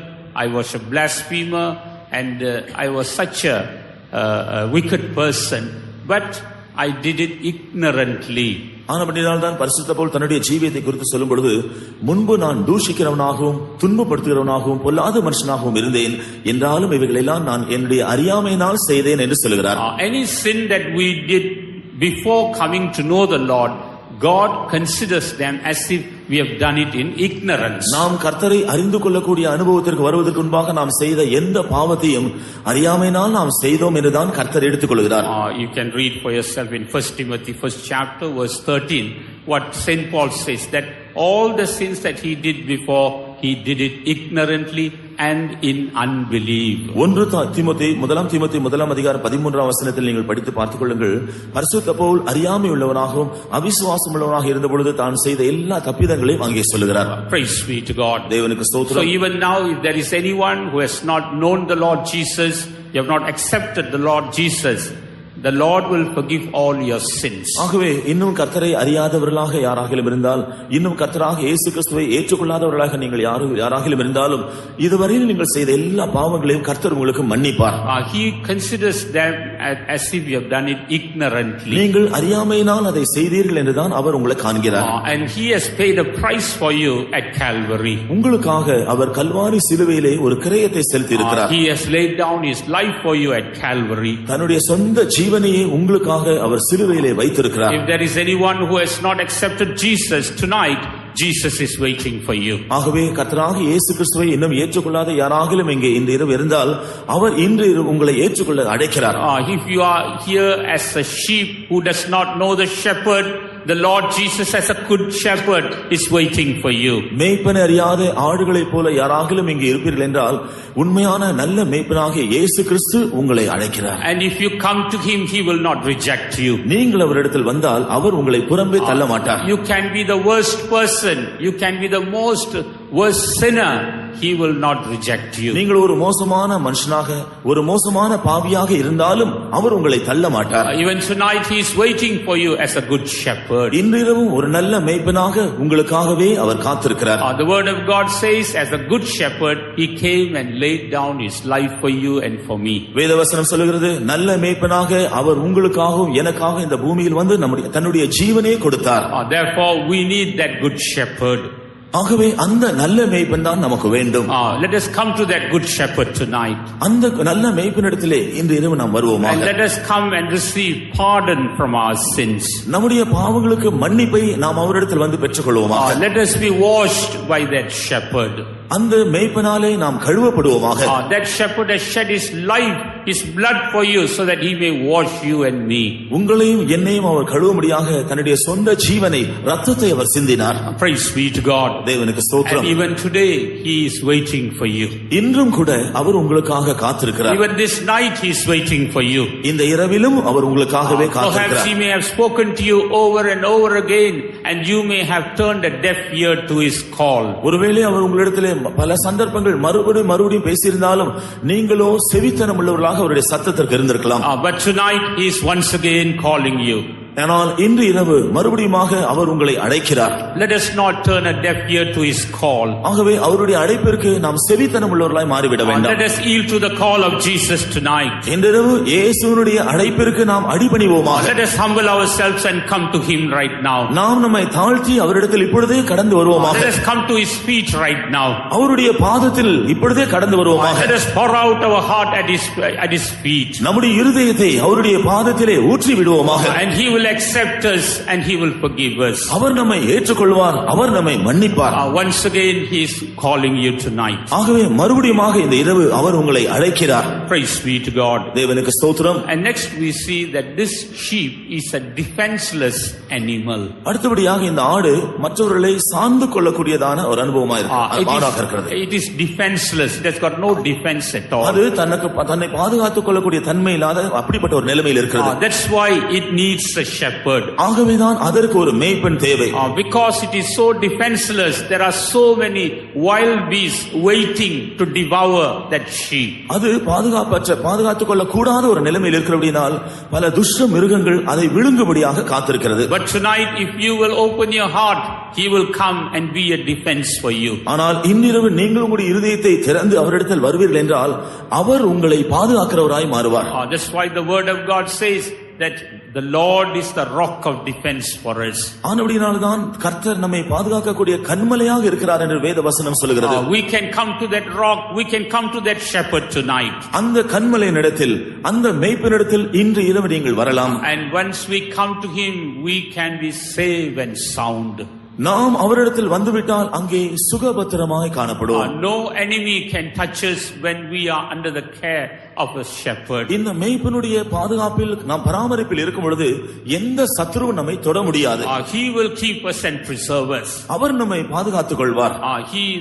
I was a blasphemer, and I was such a wicked person, but I did it ignorantly. ஆனபடியால் தான் பரிசுத்த பவுல் தன்னுடைய ஜீவியத்தை குறித்து சொல்லும் பொழுது, முன்பு நான் தூஷிக்கிறவனாகவும் துன்பப்படுத்துகிறவனாகவும் பொல்லாத மனுஷனாகவும் இருந்தேன், என்றாலும் இவைகளெல்லாம் நான் என்னுடைய அறியாமையினால் செய்தேன் என்று சொல்கிறார். Any sin that we did before coming to know the Lord, God considers them as if we have done it in ignorance. நாம் கர்த்தரை அறிந்து கொள்ளக்கூடிய அனுபவத்திற்கு வருவதற்கு முன்பாக நாம் செய்த எந்த பாவத்தையும் அறியாமையினால் நாம் செய்தோம் என்றுதான் கர்த்தர் எடுத்துக்கொள்கிறார். You can read for yourself in 1 Timothy 1st chapter verse 13 what St. Paul says, that all the sins that he did before, he did it ignorantly and in unbelief. 1 தீமோத்தேயு முதலாம் அதிகாரம் 13ஆம் வசனத்தில் நீங்கள் படித்து பார்த்துக் கொள்ளுங்கள். பரிசுத்த பவுல் அறியாமை உள்ளவனாகவும் அவிசுவாசம் உள்ளவனாக இருந்த பொழுது தான் செய்த எல்லா தப்பிதங்களையும் அங்கே சொல்லுகிறார். Praise be to God. தேவனுக்கு ஸ்தோத்திரம். So even now, if there is anyone who has not known the Lord Jesus, you have not accepted the Lord Jesus, the Lord will forgive all your sins. ஆகவே இன்னும் கர்த்தரை அறியாதவர்களாக யாராகிலும் இருந்தால், இன்னும் கர்த்தராக இயேசு கிறிஸ்துவை ஏற்றுக்கொள்ளாதவர்களாக நீங்கள் யாராகிலும் இருந்தாலும், இதுவரையில் நீங்கள் செய்த எல்லா பாவங்களையும் கர்த்தர் உங்களுக்கு மன்னிப்பார். He considers them as if you have done it ignorantly. நீங்கள் அறியாமையினால் அதை செய்தீர்கள் என்றுதான் அவர் உங்களை காண்கிறார். And he has paid a price for you at Calvary. உங்களுக்காக அவர் கல்வாரி சிலுவையிலே ஒரு கிரயத்தை செலுத்தி இருக்கிறார். He has laid down his life for you at Calvary. தன்னுடைய சொந்த ஜீவனையே உங்களுக்காக அவர் சிலுவையிலே வைத்திருக்கிறார். If there is anyone who has not accepted Jesus tonight, Jesus is waiting for you. ஆகவே கர்த்தராகிய இயேசு கிறிஸ்துவை இன்னும் ஏற்றுக்கொள்ளாத யாராகிலும் இங்கே இந்த இரவு இருந்தால், அவர் இன்று உங்களை ஏற்றுக்கொள்ள அழைக்கிறார். If you are here as a sheep who does not know the shepherd, the Lord Jesus as a good shepherd is waiting for you. மேய்ப்பனை அறியாத ஆடுகளைப் போல யாராகிலும் இங்கே இருப்பீர்கள் என்றால், உண்மையான நல்ல மேய்ப்பனாகிய இயேசு கிறிஸ்து உங்களை அழைக்கிறார். And if you come to him, he will not reject you. நீங்கள் அவரிடத்தில் வந்தால் அவர் உங்களை புறம்பே தள்ள மாட்டார். You can be the worst person, you can be the most worst sinner, he will not reject you. நீங்கள் ஒரு மோசமான மனுஷனாக, ஒரு மோசமான பாவியாக இருந்தாலும் அவர் உங்களை தள்ள மாட்டார். Even tonight he is waiting for you as a good shepherd. இன்றிரவும் ஒரு நல்ல மேய்ப்பனாக உங்களுக்காகவே அவர் காத்திருக்கிறார். The word of God says, as a good shepherd he came and laid down his life for you and for me. வேதவசனம் சொல்கிறது, நல்ல மேய்ப்பனாக அவர் உங்களுக்காகவும் எனக்காக இந்த பூமியில் வந்து தன்னுடைய ஜீவனையே கொடுத்தார். Therefore we need that good shepherd. ஆகவே அந்த நல்ல மேய்ப்பன் தான் நமக்கு வேண்டும். Let us come to that good shepherd tonight. அந்த நல்ல மேய்ப்பனிடத்திலே இன்று இரவு நாம் வருவோமாக. And let us come and receive pardon from our sins. நம்முடைய பாவங்களுக்கு மன்னிப்பை நாம் அவரிடத்தில் வந்து பெற்றுக்கொள்வோமாக. Let us be washed by that shepherd. அந்த மேய்ப்பனாலே நாம் கழுவப்படுவோமாக. That shepherd has shed his life, his blood for you, so that he may wash you and me. உங்களையும் என்னையும் அவர் கழுவும்படியாக தன்னுடைய சொந்த ஜீவனை, ரத்தத்தை அவர் சிந்தினார். Praise be to God. தேவனுக்கு ஸ்தோத்திரம். And even today he is waiting for you. இன்றும் கூட அவர் உங்களுக்காக காத்திருக்கிறார். Even this night he is waiting for you. இந்த இரவிலும் அவர் உங்களுக்காகவே காத்திருக்கிறார். Perhaps he may have spoken to you over and over again, and you may have turned a deaf ear to his call. ஒருவேளை அவர் உங்களிடத்திலே பல சந்தர்ப்பங்கள் மறுபடியும் பேசியிருந்தாலும் நீங்களோ செவித்தனம் உள்ளவர்களாக அவருடைய சத்தத்திற்கு இருந்திருக்கலாம். But tonight he is once again calling you. ஆனால் இன்று இரவு மறுபடியுமாக அவர் உங்களை அழைக்கிறார். Let us not turn a deaf ear to his call. ஆகவே அவருடைய அழைப்பிற்கு நாம் செவித்தனம் உள்ளவர்களாய் மாறிவிட வேண்டாம். Let us yield to the call of Jesus tonight. இன்று இரவு இயேசுவினுடைய அழைப்பிற்கு நாம் அடிபணிவோமாக. Let us humble ourselves and come to him right now. நாம் நம்மை தாழ்த்தி அவரிடத்தில் இப்பொழுதே கடந்து வருவோமாக. Let us come to his feet right now. அவருடைய பாதத்தில் இப்பொழுதே கடந்து வருவோமாக. Let us pour out our heart at his feet. நம்முடைய இருதயத்தை அவருடைய பாதத்திலே ஊற்றி விடுவோமாக. And he will accept us and he will forgive us. அவர் நம்மை ஏற்றுக்கொள்வார், அவர் நம்மை மன்னிப்பார். Once again he is calling you tonight. ஆகவே மறுபடியுமாக இந்த இரவு அவர் உங்களை அழைக்கிறார். Praise be to God. தேவனுக்கு ஸ்தோத்திரம். And next we see that this sheep is a defenseless animal. அடுத்தபடியாக இந்த ஆடு மற்றவர்களை சார்ந்து கொள்ளக்கூடியதான ஒரு அனுபவமாக இருக்கிறது. It is defenseless. It has got no defense at all. அது தன்னை பாதுகாத்துக் கொள்ளக்கூடிய தன்மை இல்லாத அப்படிப்பட்ட ஒரு நிலைமையில் இருக்கிறது. That's why it needs a shepherd. ஆகவேதான் அதற்கு ஒரு மேய்ப்பன் தேவை. Because it is so defenseless, there are so many wild beasts waiting to devour that sheep. அது பாதுகாத்துக் கொள்ள கூடாத ஒரு நிலைமையில் இருக்கிறபடியால் பல துஷ்ட மிருகங்கள் அதை விழுங்கும்படியாக காத்திருக்கிறது. But tonight if you will open your heart, he will come and be a defense for you. ஆனால் இன்றிரவு நீங்கள் உங்களுடைய இருதயத்தை திறந்து அவரிடத்தில் வருவீர்கள் என்றால் அவர் உங்களை பாதுகாக்கிறவராய் மாறுவார். That's why the word of God says that the Lord is the rock of defense for us. ஆனபடியால்தான் கர்த்தர் நம்மை பாதுகாக்கக்கூடிய கன்மலையாக இருக்கிறார் என்று வேத வசனம் சொல்கிறது. We can come to that rock, we can come to that shepherd tonight. அந்த கன்மலையினிடத்தில், அந்த மேய்ப்பனிடத்தில் இன்று இரவு நீங்கள் வரலாம். And once we come to him, we can be safe and sound. நாம் அவரிடத்தில் வந்துவிட்டால் அங்கே சுகபத்திரமாய் காணப்படுவோம். No enemy can touch us when we are under the care of a shepherd. இந்த மேய்ப்பனுடைய பாதுகாப்பில் நாம் பராமரிப்பில் இருக்கும் பொழுது எந்த சத்துருவும் நம்மை தொட முடியாது. He will keep us and preserve us. அவர் நம்மை பாதுகாத்துக் கொள்வார்.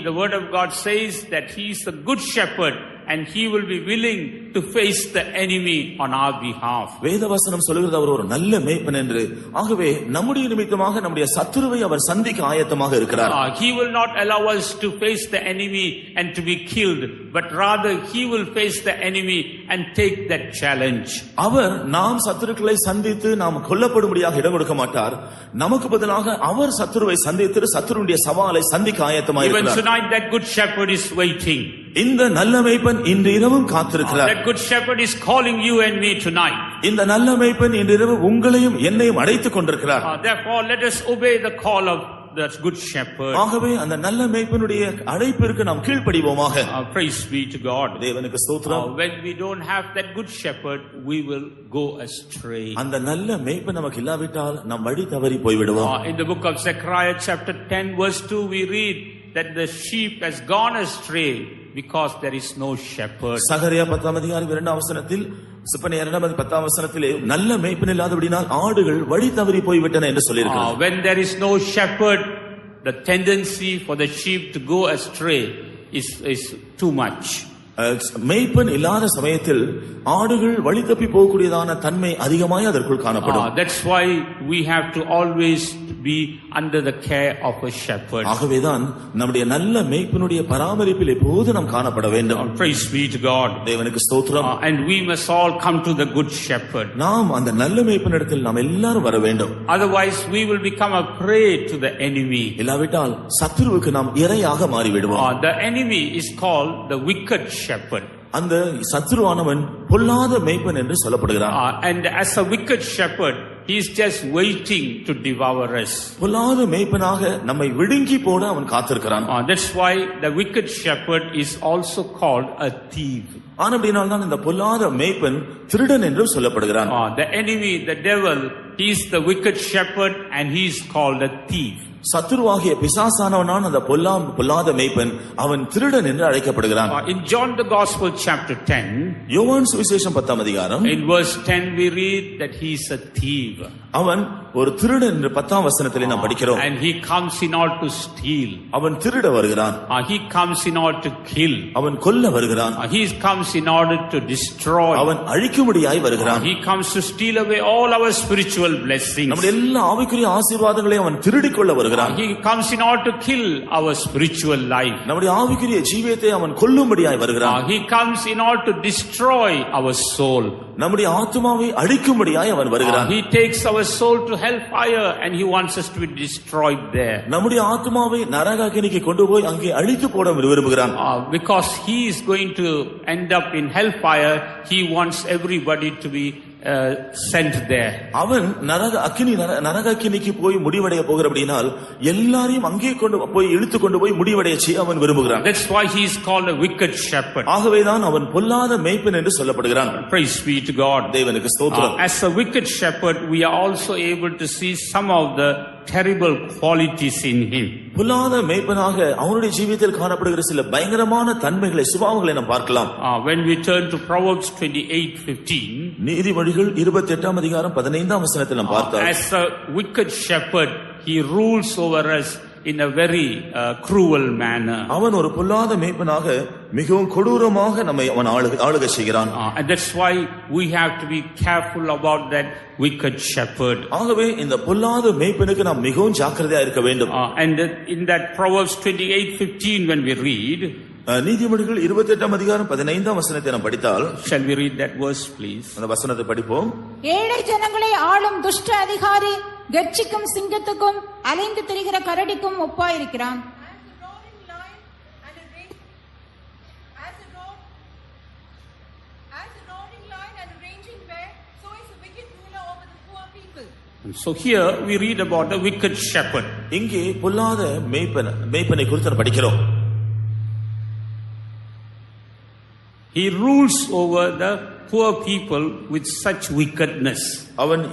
The word of God says that he is the good shepherd and he will be willing to face the enemy on our behalf. வேதவசனம் சொல்கிறது அவர் ஒரு நல்ல மேய்ப்பன் என்று. ஆகவே நம்முடைய நிமித்தமாக நம்முடைய சத்துருவை அவர் சந்திக்க ஆயத்தமாக இருக்கிறார். He will not allow us to face the enemy and to be killed, but rather he will face the enemy and take that challenge. அவர் நாம் சத்துருக்களை சந்தித்து நாம் கொல்லப்படும்படியாக இடம் கொடுக்க மாட்டார். நமக்கு பதிலாக அவர் சத்துருவை சந்தித்து சத்துருடைய சவாலை சந்திக்க ஆயத்தமாக இருக்கிறார். Even tonight that good shepherd is waiting. இந்த நல்ல மேய்ப்பன் இன்று இரவும் காத்திருக்கிறார். That good shepherd is calling you and me tonight. இந்த நல்ல மேய்ப்பன் இன்று இரவு உங்களையும் என்னையும் அழைத்துக் கொண்டிருக்கிறார். Therefore let us obey the call of that good shepherd. ஆகவே அந்த நல்ல மேய்ப்பனுடைய அழைப்பிற்கு நாம் கீழ்ப்படிவோமாக. Praise be to God. தேவனுக்கு ஸ்தோத்திரம். When we don't have that good shepherd, we will go astray. அந்த நல்ல மேய்ப்பன் நமக்கு இல்லாவிட்டால் நாம் வழி தவறி போய் விடுவோம். In the book of Zechariah chapter 10 verse 2 we read that the sheep has gone astray because there is no shepherd. சகரியா 10ஆம் அதிகாரம் 2ஆம் வசனத்தில் சிப்பனியா 2:10 வசனத்திலே நல்ல மேய்ப்பன் இல்லாதபடியால் ஆடுகள் வழி தவறி போய் விட்டன என்று சொல்லியிருக்கிறார். When there is no shepherd, the tendency for the sheep to go astray is too much. மேய்ப்பன் இல்லாத சமயத்தில் ஆடுகள் வழி தப்பி போகக்கூடியதான தன்மை அதிகமாய் அதற்குள் காணப்படும். That's why we have to always be under the care of a shepherd. ஆகவேதான் நம்முடைய நல்ல மேய்ப்பனுடைய பராமரிப்பில் எப்போது நாம் காணப்பட வேண்டும். Praise be to God. தேவனுக்கு ஸ்தோத்திரம். And we must all come to the good shepherd. நாம் அந்த நல்ல மேய்ப்பனிடத்தில் நாம் எல்லாரும் வர வேண்டும். Otherwise we will become a prey to the enemy. இல்லாவிட்டால் சத்துருவுக்கு நாம் இரையாக மாறிவிடுவோம். The enemy is called the wicked shepherd. அந்த சத்துருவானவன் பொல்லாத மேய்ப்பன் என்று சொல்லப்படுகிறான். And as a wicked shepherd he is just waiting to devour us. பொல்லாத மேய்ப்பனாக நம்மை விழுங்கி போட அவன் காத்திருக்கிறான். That's why the wicked shepherd is also called a thief. ஆனபடியால் தான் இந்த பொல்லாத மேய்ப்பன் திருடன் என்று சொல்லப்படுகிறான். The enemy, the devil, he is the wicked shepherd and he is called a thief. சத்துருவாகிய பிசாசானவனான அந்த பொல்லாத மேய்ப்பன் அவன் திருடன் என்று அழைக்கப்படுகிறான். In John the Gospel chapter 10, யோவான் சுவிசேஷம் 10ஆம் அதிகாரம் in verse 10 we read that he is a thief. அவன் ஒரு திருடன் என்று 10ஆம் வசனத்திலே நாம் படிக்கிறோம். And he comes in order to steal. அவன் திருட வருகிறான். He comes in order to kill. அவன் கொல்ல வருகிறான். He comes in order to destroy. அவன் அழிக்கும்படியாய் வருகிறான். He comes to steal away all our spiritual blessings. நம்முடைய எல்லா ஆவிக்குரிய ஆசீர்வாதங்களையும் அவன் திருடிக் கொள்ள வருகிறான். He comes in order to kill our spiritual life. நம்முடைய ஆவிக்குரிய ஜீவியத்தை அவன் கொல்லும்படியாய் வருகிறான். He comes in order to destroy our soul. நம்முடைய ஆத்துமாவை அழிக்கும்படியாய் அவன் வருகிறான். He takes our soul to hellfire and he wants us to be destroyed there. நம்முடைய ஆத்துமாவை நரக அக்கினிக்கு கொண்டு போய் அங்கே அழித்து போட விரும்புகிறான். Because he is going to end up in hellfire, he wants everybody to be sent there. அவன் நரக அக்கினிக்கு போய் முடிவடைய போகிறபடியால் எல்லாரையும் அங்கே இழுத்து கொண்டு போய் முடிவடைய செய்ய அவன் விரும்புகிறான். That's why he is called a wicked shepherd. ஆகவேதான் அவன் பொல்லாத மேய்ப்பன் என்று சொல்லப்படுகிறான். Praise be to God. தேவனுக்கு ஸ்தோத்திரம். As a wicked shepherd we are also able to see some of the terrible qualities in him. பொல்லாத மேய்ப்பனாக அவனுடைய ஜீவியத்தில் காணப்படுகிற சில பயங்கரமான தன்மைகளை சுபாவங்களை நாம் பார்க்கலாம். When we turn to Proverbs 28:15, நீதிமொழிகள் 28ஆம் அதிகாரம் 15ஆம் வசனத்தில் நாம் பார்த்தால், as a wicked shepherd he rules over us in a very cruel manner. அவன் ஒரு பொல்லாத மேய்ப்பனாக மிகவும் கொடூரமாக நம்மை அவன் ஆளுகை செய்கிறான். And that's why we have to be careful about that wicked shepherd. ஆகவே இந்த பொல்லாத மேய்ப்பனுக்கு நாம் மிகவும் ஜாக்கிரதையா இருக்க வேண்டும். And in that Proverbs 28:15 when we read, நீதிமொழிகள் 28ஆம் அதிகாரம் 15ஆம் வசனத்தை நாம் படித்தால், shall we read that verse please? அந்த வசனத்தை படிப்போம். ஏழை ஜனங்களை ஆளும் துஷ்ட அதிகாரி கர்ச்சிக்கும் சிங்கத்துக்கும் அலைந்து திரிகிற கரடிக்கும் ஒப்பாயிருக்கிறான். As a roaring lion and a raging bear, so is a wicked ruler over the poor So here we read about the wicked shepherd. இங்கே பொல்லாத மேய்ப்பனை குறித்து நாம் படிக்கிறோம். He rules over the poor people with such wickedness. அவன்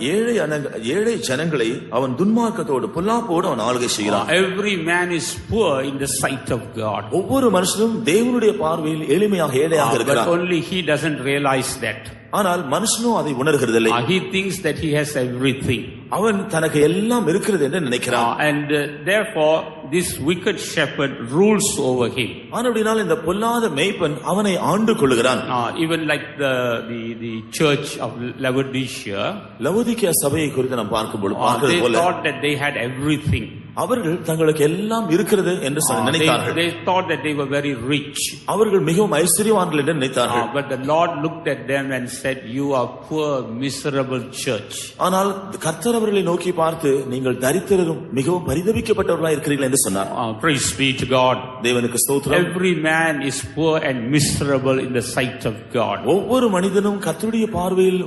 ஏழை ஜனங்களை அவன் துன்மார்க்கத்தோடு பொல்லாப்போடு அவன் ஆளுகை செய்கிறான். Every man is poor in the sight of God. ஒவ்வொரு மனுஷனும் தேவனுடைய பார்வையில் எளிமையாக ஏழையாக இருக்கிறான். But only he doesn't realize that. ஆனால் மனுஷனும் அதை உணர்கிறதில்லை. He thinks that he has everything. அவன் தனக்கு எல்லாம் இருக்கிறது என்று நினைக்கிறான். And therefore this wicked shepherd rules over him. ஆனபடியால் இந்த பொல்லாத மேய்ப்பன் அவனை ஆண்டு கொள்ளுகிறான். Even like the church of Laodicea, Laodicea சபையை குறித்து நாம் பார்க்கும்போது they thought that they had everything. அவர்கள் தங்களுக்கு எல்லாம் இருக்கிறது என்று நினைத்தார்கள். They thought that they were very rich. அவர்கள் மிகவும் ஐஸ்வரியவான்கள் என்று நினைத்தார்கள். But the Lord looked at them and said, you are poor miserable church. ஆனால் கர்த்தர் அவர்களை நோக்கி பார்த்து நீங்கள் தரித்திரரும் மிகவும் பரிதபிக்கப்பட்டவர்களாக இருக்கிறீர்கள் என்று சொன்னார். Praise be to God. தேவனுக்கு ஸ்தோத்திரம். Every man is poor and miserable in the sight of God. ஒவ்வொரு மனிதனும் கர்த்தருடைய பார்வையில்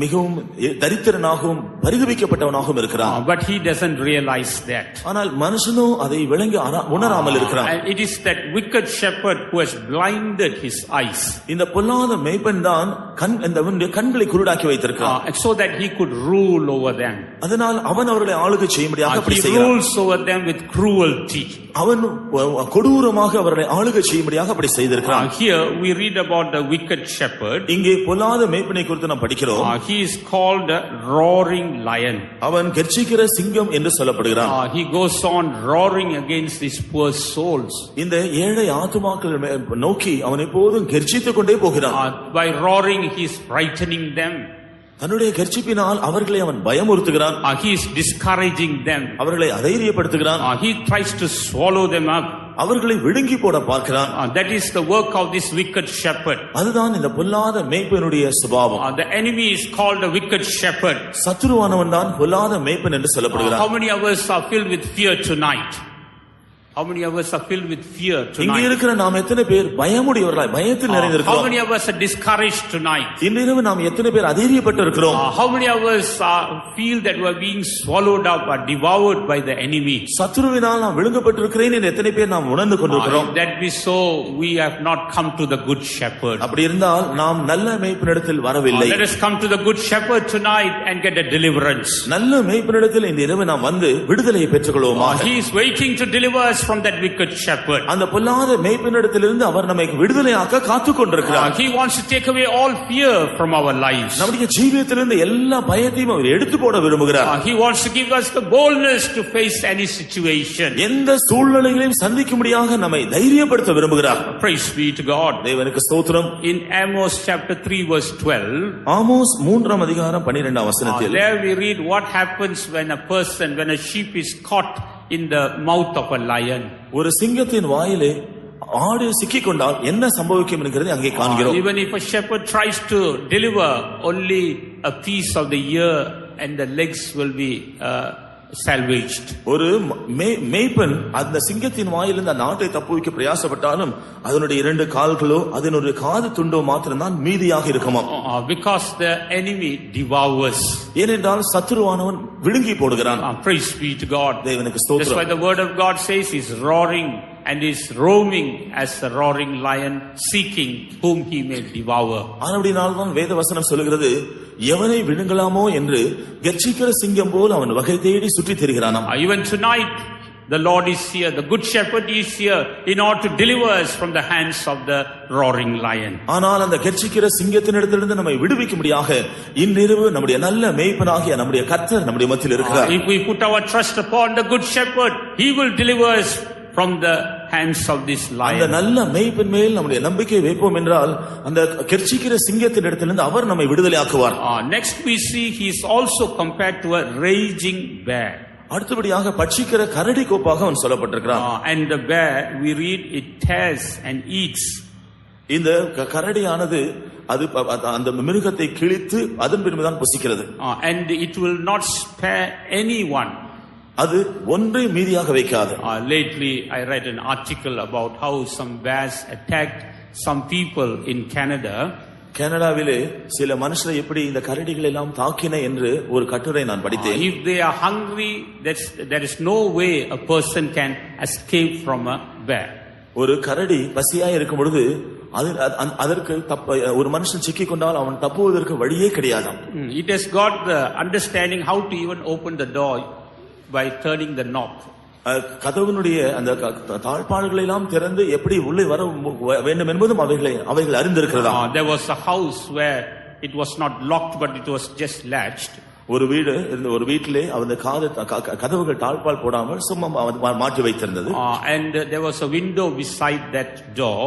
மிகவும் தரித்திரனாகவும் பரிதபிக்கப்பட்டவனாகவும் இருக்கிறான். But he doesn't realize that. ஆனால் மனுஷனோ அதை விளங்கி உணராமல் இருக்கிறான். It is that wicked shepherd who has blinded his eyes. இந்த பொல்லாத மேய்ப்பன் தான் கண்களை குருடாக்கி வைத்திருக்கிறான். So that he could rule over them. அதனால் அவன் அவர்களை ஆளுகை செய்யும்படியாக அப்படி செய்கிறான். He rules over them with cruelty. அவன் கொடூரமாக அவர்களை ஆளுகை செய்யும்படியாக அப்படி செய்திருக்கிறான். Here we read about the wicked shepherd. இங்கே பொல்லாத மேய்ப்பனை குறித்து நாம் படிக்கிறோம். He is called a roaring lion. அவன் கர்ச்சிக்கிற சிங்கம் என்று சொல்லப்படுகிறான். He goes on roaring against these poor souls. இந்த ஏழை ஆத்துமாக்கள் நோக்கி அவன் எப்போதும் கர்ச்சித்துக் கொண்டே போகிறான். By roaring he is frightening them. தன்னுடைய கர்ச்சிப்பினால் அவர்களை அவன் பயமுறுத்துகிறான். He is discouraging them. அவர்களை அதைரியப்படுத்துகிறான். He tries to swallow them up. அவர்களை விழுங்கி போட பார்க்கிறான். That is the work of this wicked shepherd. அதுதான் இந்த பொல்லாத மேய்ப்பனுடைய சுபாவம். The enemy is called the wicked shepherd. சத்துருவானவன் தான் பொல்லாத மேய்ப்பன் என்று சொல்லப்படுகிறான். How many of us are filled with fear tonight? How many of us are filled with fear tonight? இங்கே இருக்கிற நாம் எத்தனை பேர் பயமுடையவர்களாய் பயத்தில் நிறைந்திருக்கிறோம்? How many of us are discouraged tonight? இன்றிரவு நாம் எத்தனை பேர் அதைரியப்பட்டு இருக்கிறோம்? How many of us feel that we are being swallowed up or devoured by the enemy? சத்துருவினால் நாம் விழுங்கப்பட்டிருக்கிறேன் என்று எத்தனை பேர் நாம் உணர்ந்து கொண்டிருக்கிறோம்? That be so, we have not come to the good shepherd. அப்படி இருந்தால் நாம் நல்ல மேய்ப்பனிடத்தில் வரவில்லை. Let us come to the good shepherd tonight and get a deliverance. நல்ல மேய்ப்பனிடத்தில் இந்த இரவு நாம் வந்து விடுதலையை பெற்றுக்கொள்வோமாக. He is waiting to deliver us from that wicked shepherd. அந்த பொல்லாத மேய்ப்பனிடத்திலிருந்து அவர் நம்மை விடுதலையாக்க காத்துக் கொண்டிருக்கிறார். He wants to take away all fear from our lives. நம்முடைய ஜீவியத்திலிருந்து எல்லா பயத்தையும் அவர் எடுத்து போட விரும்புகிறார். He wants to give us the boldness to face any situation. எந்த சூழ்நிலைகளையும் சந்திக்கும்படியாக நம்மை தைரியப்படுத்த விரும்புகிறார். Praise be to God. தேவனுக்கு ஸ்தோத்திரம். In Amos chapter 3 verse 12, Amos 3ஆம் அதிகாரம் 12ஆம் வசனத்தில் there we read what happens when a sheep is caught in the mouth of a lion. ஒரு சிங்கத்தின் வாயிலே ஆடு சிக்கிக் கொண்டால் என்ன சம்பவிக்கும் என்கிறது அங்கே காண்கிறோம். Even if a shepherd tries to deliver only a piece of the ear and the legs will be salvaged. ஒரு மேய்ப்பன் அந்த சிங்கத்தின் வாயிலிருந்து அந்த ஆட்டை தப்புவிக்க பிரயாசப்பட்டாலும் அதனுடைய 2 கால்களோ அதனுடைய காது துண்டோ மாத்திரம்தான் மீதியாக இருக்குமா? Because the enemy devours. ஏனென்றால் சத்துருவானவன் விழுங்கி போடுகிறான். Praise be to God. தேவனுக்கு ஸ்தோத்திரம். That's why the word of God says he's roaring and is roaming as a roaring lion seeking whom he may devour. ஆனபடியால்தான் வேத வசனம் சொல்கிறது எவனை விழுங்கலாமோ என்று கர்ச்சிக்கிற சிங்கம் போல் அவன் வகை தேடி சுற்றித் திரிகிறானாம். Even tonight the Lord is here, the good shepherd is here in order to deliver us from the hands of the roaring lion. ஆனால் அந்த கர்ச்சிக்கிற சிங்கத்தினிடத்திலிருந்து நம்மை விடுவிக்கும்படியாக இன்றிரவு நம்முடைய நல்ல மேய்ப்பனாகிய நம்முடைய கர்த்தர் நம்முடைய மத்தியில் இருக்கிறார். If we put our trust upon the good shepherd, he will deliver us from the hands of this lion. அந்த நல்ல மேய்ப்பன் மேல் நம்முடைய நம்பிக்கை வைப்போம் என்றால் அந்த கர்ச்சிக்கிற சிங்கத்தினிடத்திலிருந்து அவர் நம்மை விடுதலையாக்குவார். Next we see he is also compared to a raging bear. அடுத்தபடியாக பட்சிக்கிற கரடி கோப்பாக அவன் சொல்லப்பட்டிருக்கிறான். And the bear we read it tears and eats. இந்த கரடியானது அது அந்த மிருகத்தை கிழித்து அதன் பின்புதான் புசிக்கிறது. And it will not spare anyone. அது ஒன்றை மீதியாக வைக்காது. Lately I read an article about how some bears attacked some people in Canada. கனடாவிலே சில மனுஷரை எப்படி இந்த கரடிகள் எல்லாம் தாக்கின என்று ஒரு கட்டுரை நான் படித்தேன். If they are hungry, there is no way a person can escape from a bear. ஒரு கரடி பசியா இருக்கும் பொழுது அதற்கு ஒரு மனுஷன் சிக்கிக் கொண்டால் அவன் தப்புவதற்கு வழியே கிடையாதாம். It has got the understanding how to even open the door by turning the knob. கதவினுடைய அந்த தாழ்பாடுகளை எல்லாம் திறந்து எப்படி உள்ளே வர வேண்டும் என்பதும் அவைகள் அறிந்திருக்கிறதா. There was a house where it was not locked but it was just latched. ஒரு வீடு இருந்த ஒரு வீட்டிலே அந்த கதவுகள் தாழ்பால் போடாமல் சும்மா மாட்டி வைத்திருந்தது. And there was a window beside that door.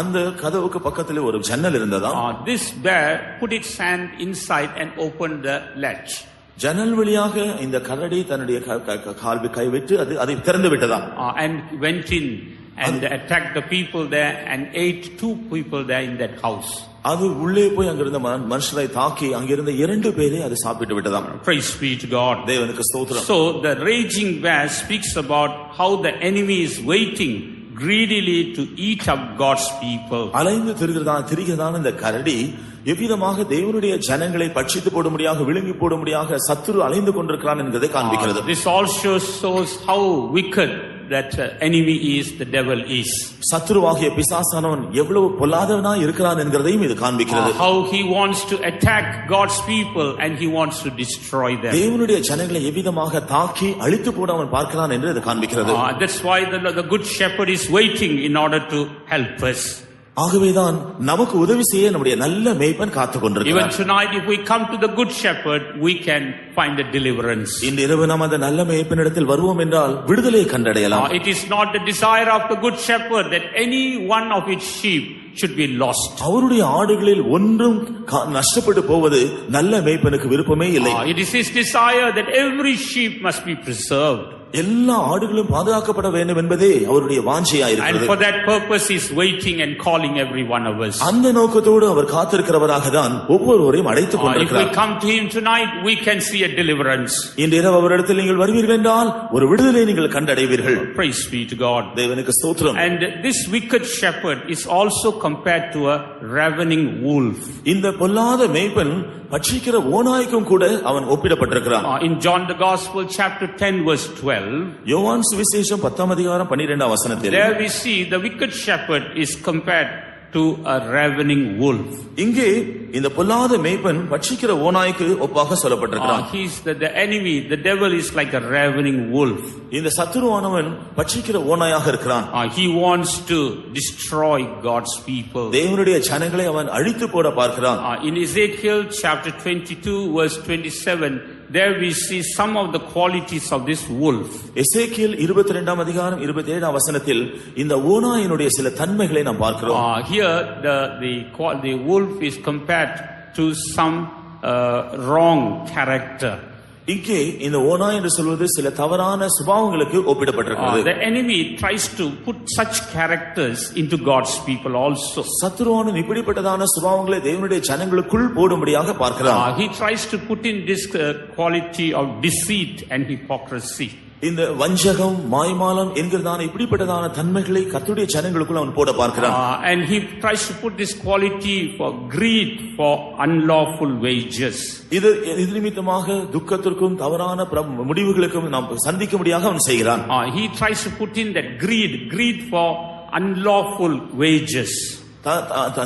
அந்த கதவுக்கு பக்கத்திலே ஒரு ஜன்னல் இருந்ததா. This bear put its hand inside and opened the latch. ஜன்னல் வழியாக இந்த கரடி தன்னுடைய கை விட்டு அதை திறந்து விட்டதா. And went in and attacked the people there and ate 2 people there in that house. அது உள்ளே போய் அங்கிருந்த மனுஷரை தாக்கி அங்கிருந்த 2 பேரை அது சாப்பிட்டு விட்டதாம். Praise be to God. தேவனுக்கு ஸ்தோத்திரம். So the raging bear speaks about how the enemy is waiting greedily to eat up God's people. அலைந்து திரிகிறதான இந்த கரடி எவ்விதமாக தேவனுடைய ஜனங்களை பட்சித்து போடும்படியாக விழுங்கி போடும்படியாக சத்துரு அலைந்து கொண்டிருக்கிறான் என்பதை காண்பிக்கிறது. This also shows how wicked that enemy is, the devil is. சத்துருவாகிய பிசாசானவன் எவ்வளவு பொல்லாதவனாய் இருக்கிறான் என்கிறதையும் இது காண்பிக்கிறது. How he wants to attack God's people and he wants to destroy them. தேவனுடைய ஜனங்களை எவ்விதமாக தாக்கி அழித்து போட அவன் பார்க்கிறான் என்று இது காண்பிக்கிறது. That's why the good shepherd is waiting in order to help us. ஆகவேதான் நமக்கு உதவி செய்ய நம்முடைய நல்ல மேய்ப்பன் காத்துக் கொண்டிருக்கிறார். Even tonight if we come to the good shepherd we can find a deliverance. இந்த இரவு நாம் அந்த நல்ல மேய்ப்பனிடத்தில் வருவோம் என்றால் விடுதலை கண்டடையலாம். It is not the desire of the good shepherd that any one of its sheep should be lost. அவருடைய ஆடுகளில் ஒன்றும் நஷ்டப்பட்டு போவது நல்ல மேய்ப்பனுக்கு விருப்பமே இல்லை. It is his desire that every sheep must be preserved. எல்லா ஆடுகளும் பாதுகாக்கப்பட வேண்டும் என்பதே அவருடைய வாஞ்சையா இருக்கிறது. And for that purpose he is waiting and calling every one of us. அந்த நோக்கத்தோடு அவர் காத்திருக்கிறவராக தான் ஒவ்வொருவரையும் அழைத்துக் கொண்டிருக்கிறார். If we come to him tonight we can see a deliverance. இன்று இரவு அவரிடத்தில் நீங்கள் வருவீர்கள் என்றால் ஒரு விடுதலை நீங்கள் கண்டடைவீர்கள். Praise be to God. தேவனுக்கு ஸ்தோத்திரம். And this wicked shepherd is also compared to a ravening wolf. இந்த பொல்லாத மேய்ப்பன் பட்சிக்கிற ஓநாய்க்கும் கூட அவன் ஒப்பிடப்பட்டிருக்கிறான். In John the Gospel chapter 10 verse 12, யோவான் சுவிசேஷம் 10 அதிகாரம் 12 வசனத்தில் there we see the wicked shepherd is compared to a ravening wolf. இங்கே இந்த பொல்லாத மேய்ப்பன் பட்சிக்கிற ஓநாய்க்கு ஒப்பாக சொல்லப்பட்டிருக்கிறான். He is the enemy, the devil is like a ravening wolf. இந்த சத்துருவானவன் பட்சிக்கிற ஓநாயாக இருக்கிறான். He wants to destroy God's people. தேவனுடைய ஜனங்களை அவன் அழித்து போட பார்க்கிறான். In Ezekiel chapter 22 verse 27, there we see some of the qualities of this wolf. எசேக்கியேல் 22 அதிகாரம் 27 வசனத்தில் இந்த ஓநாயினுடைய சில தன்மைகளை நாம் பார்க்கிறோம். Here the wolf is compared to some wrong character. இங்கே இந்த ஓநாய் என்று சொல்வது சில தவறான சுபாவங்களுக்கு ஒப்பிடப்பட்டிருக்கிறது. The enemy tries to put such characters into God's people also. சத்துருவானவன் இப்படிப்பட்டதான சுபாவங்களை தேவனுடைய ஜனங்களுக்குள் போடும்படியாக பார்க்கிறான். He tries to put in this quality of deceit and hypocrisy. இந்த வஞ்சகம் மாய்மாலம் என்கிறதான இப்படிப்பட்டதான தன்மைகளை கர்த்தருடைய ஜனங்களுக்குள் அவன் போட பார்க்கிறான். And he tries to put this quality for greed for unlawful wages. இது நிமித்தமாக துக்கத்திற்கும் தவறான முடிவுகளுக்கும் நாம் சந்திக்க முடியாத அவன் செய்கிறான். He tries to put in that greed for unlawful wages.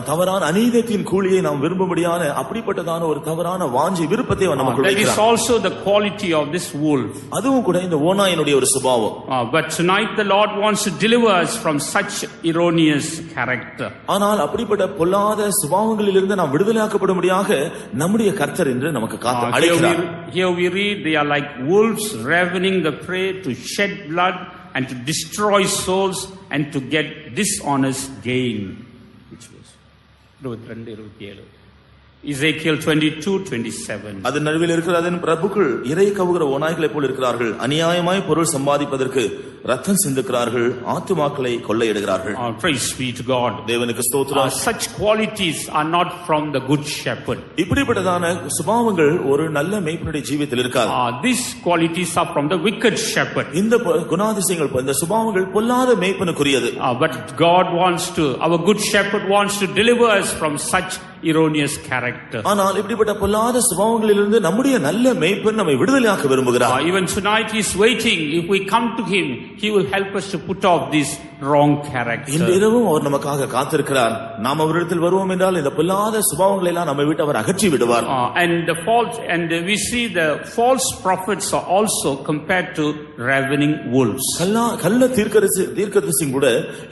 தவறான அநீதத்தின் கூலியை நாம் விரும்பும்படியான அப்படிப்பட்டதான ஒரு தவறான வாஞ்சை விருப்பத்தை நமக்கு that is also the quality of this wolf. அதுவும் கூட இந்த ஓநாயினுடைய ஒரு சுபாவம். But tonight the Lord wants to deliver us from such erroneous character. ஆனால் அப்படிப்பட்ட பொல்லாத சுபாவங்களிலிருந்து நாம் விடுதலையாக்கப்படும்படியாக நம்முடைய கர்த்தர் என்று நமக்கு அழைக்கிறார். Here we read they are like wolves ravening the prey to shed blood and to destroy souls and to get dishonest gain. Ezekiel 22:27. அதன் நடுவில் இருக்கிற அதன் பிரபுக்கள் இறை கவுகிற ஓநாய்களை போல் இருக்கிறார்கள். அநியாயமாய் பொருள் சம்பாதிப்பதற்கு ரத்தம் சிந்துகிறார்கள், ஆத்துமாக்களை கொள்ளையிடுகிறார்கள். Praise be to God. தேவனுக்கு ஸ்தோத்திரம். Such qualities are not from the good shepherd. இப்படிப்பட்டதான சுபாவங்கள் ஒரு நல்ல மேய்ப்பனுடைய ஜீவியத்தில் இருக்காது. These qualities are from the wicked shepherd. இந்த குணாதிசயங்கள், இந்த சுபாவங்கள் பொல்லாத மேய்ப்பனுக்குரியது. But God wants to, our good shepherd wants to deliver us from such erroneous character. ஆனால் இப்படிப்பட்ட பொல்லாத சுபாவங்களிலிருந்து நம்முடைய நல்ல மேய்ப்பன் நம்மை விடுதலையாக்க விரும்புகிறார். Even tonight he is waiting. If we come to him, he will help us to put off this wrong character. இந்த இரவும் அவர் நமக்காக காத்திருக்கிறார். நாம் அவரிடத்தில் வருவோம் என்றால் இந்த பொல்லாத சுபாவங்களை எல்லாம் நம்மை விட்டு அவர் அகற்றி விடுவார். And we see the false prophets are also compared to ravening wolves. கள்ள தீர்க்கதரிசி கூட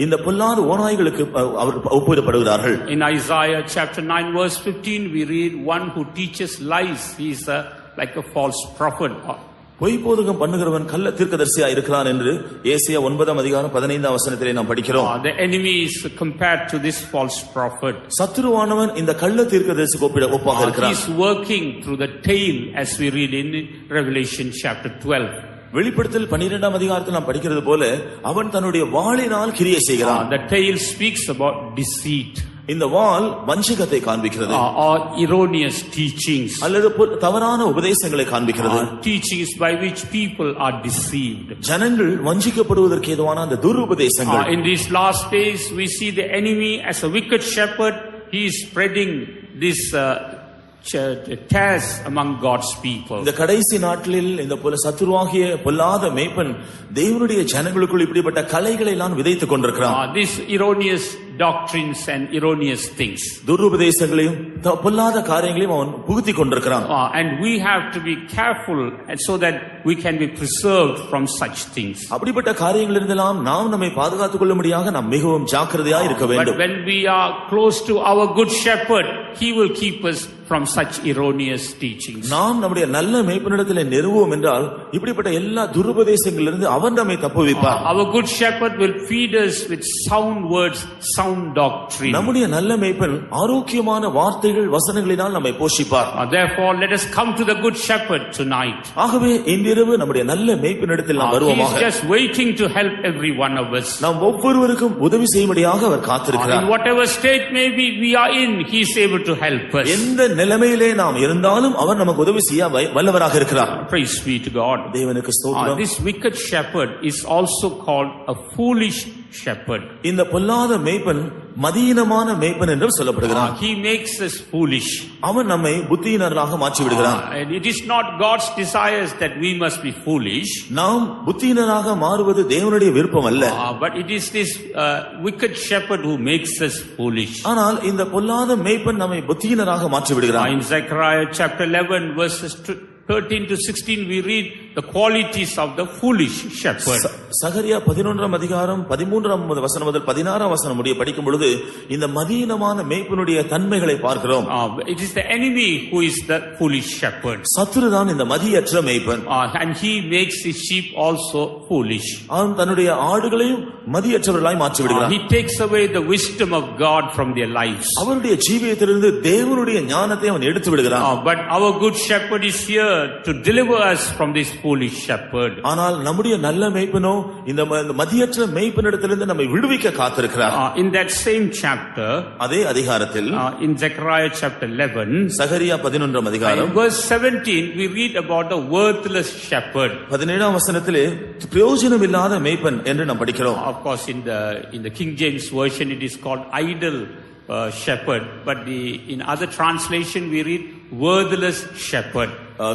இந்த பொல்லாத ஓநாய்களுக்கு அவர் ஒப்பிடப்படுகிறார்கள். In Isaiah chapter 9 verse 15 we read, one who teaches lies, he is like a false prophet. பொய் போதகம் பண்ணுகிறவன் கள்ள தீர்க்கதரிசியா இருக்கிறான் என்று ஏசாயா 9:15 நாம் படிக்கிறோம். The enemy is compared to this false prophet. சத்துருவானவன் இந்த கள்ள தீர்க்கதரிசிக்கு ஒப்பாக இருக்கிறான். He is working through the tail as we read in Revelation chapter 12. வெளிப்படுத்தல் 12 நாம் படிக்கிறது போல அவன் தன்னுடைய வாளினால் கிரியை செய்கிறான். The tail speaks about deceit. இந்த வாள் வஞ்சகத்தை காண்பிக்கிறது. Or erroneous teachings. அல்லது தவறான உபதேசங்களை காண்பிக்கிறது. Teachings by which people are deceived. ஜனங்கள் வஞ்சிக்கப்படுவதற்கு ஏதுவான அந்த துருபதேசங்கள். In these last days we see the enemy as a wicked shepherd. He is spreading this tares among God's people. இந்த கடைசி நாட்களில் இந்த போல சத்துருவாகிய பொல்லாத மேய்ப்பன் தேவனுடைய ஜனங்களுக்குள் இப்படிப்பட்ட கலைகளை எல்லாம் விதைத்துக் கொண்டிருக்கிறான். This erroneous doctrines and erroneous things. துருபதேசங்களையும் பொல்லாத காரியங்களையும் அவன் புகுத்திக் கொண்டிருக்கிறான். And we have to be careful so that we can be preserved from such things. அப்படிப்பட்ட காரியங்களிலிருந்தெல்லாம் நாம் நம்மை பாதுகாத்துக் கொள்ளும்படியாக நாம் மிகவும் ஜாக்கிரதையாக இருக்க வேண்டும். But when we are close to our good shepherd, he will keep us from such erroneous teachings. நாம் நம்முடைய நல்ல மேய்ப்பனிடத்திலே நெருங்குவோம் என்றால் இப்படிப்பட்ட எல்லா துருபதேசங்களிலிருந்து அவர் நம்மை தப்புவிப்பார். Our good shepherd will feed us with sound words, sound doctrine. நம்முடைய நல்ல மேய்ப்பன் ஆரோக்கியமான வார்த்தைகள் வசனங்களினால் நம்மை போஷிப்பார். Therefore let us come to the good shepherd tonight. ஆகவே இன்றிரவு நம்முடைய நல்ல மேய்ப்பனிடத்தில் நாம் வருவோமாக. He is just waiting to help every one of us. நாம் ஒவ்வொருவருக்கும் உதவி செய்யும்படியாக அவர் காத்திருக்கிறார். In whatever state maybe we are in, he is able to help us. எந்த நிலைமையிலே நாம் இருந்தாலும் அவர் நமக்கு உதவி செய்ய வல்லவராக இருக்கிறார். Praise be to God. தேவனுக்கு ஸ்தோத்திரம். This wicked shepherd is also called a foolish shepherd. இந்த பொல்லாத மேய்ப்பன் மதியீனமான மேய்ப்பன் என்று சொல்லப்படுகிறான். He makes us foolish. அவன் நம்மை புத்தியீனராக மாற்றி விடுகிறான். And it is not God's desires that we must be foolish. நாம் புத்தியீனராக மாறுவது தேவனுடைய விருப்பம் அல்ல. But it is this wicked shepherd who makes us foolish. ஆனால் இந்த பொல்லாத மேய்ப்பன் நம்மை புத்தியீனராக மாற்றி விடுகிறான். In Zechariah chapter 11 verses 13 to 16 we read the qualities of the foolish shepherd. சகரியா 11:13 முதல் 16 முடிய படிக்கும் பொழுது இந்த மதியீனமான மேய்ப்பனுடைய தன்மைகளை பார்க்கிறோம். It is the enemy who is the foolish shepherd. சத்துருதான் இந்த மதியற்ற மேய்ப்பன். And he makes his sheep also foolish. அவன் தன்னுடைய ஆடுகளையும் மதியற்றவர்களாய் மாற்றி விடுகிறான். He takes away the wisdom of God from their lives. அவருடைய ஜீவியத்திலிருந்து தேவனுடைய ஞானத்தை அவன் எடுத்து விடுகிறான். But our good shepherd is here to deliver us from this foolish shepherd. ஆனால் நம்முடைய நல்ல மேய்ப்பனோ இந்த மதியற்ற மேய்ப்பனிடத்திலிருந்து நம்மை விடுவிக்க காத்திருக்கிறார். In that same chapter, அதே அதிகாரத்தில் in Zechariah chapter 11, Zechariah 11 verse 17 we read about the worthless shepherd. 17 வசனத்திலே பிரயோஜனம் இல்லாத மேய்ப்பன் என்று நாம் படிக்கிறோம். Of course in the King James version it is called idle shepherd, but in other translation we read worthless shepherd.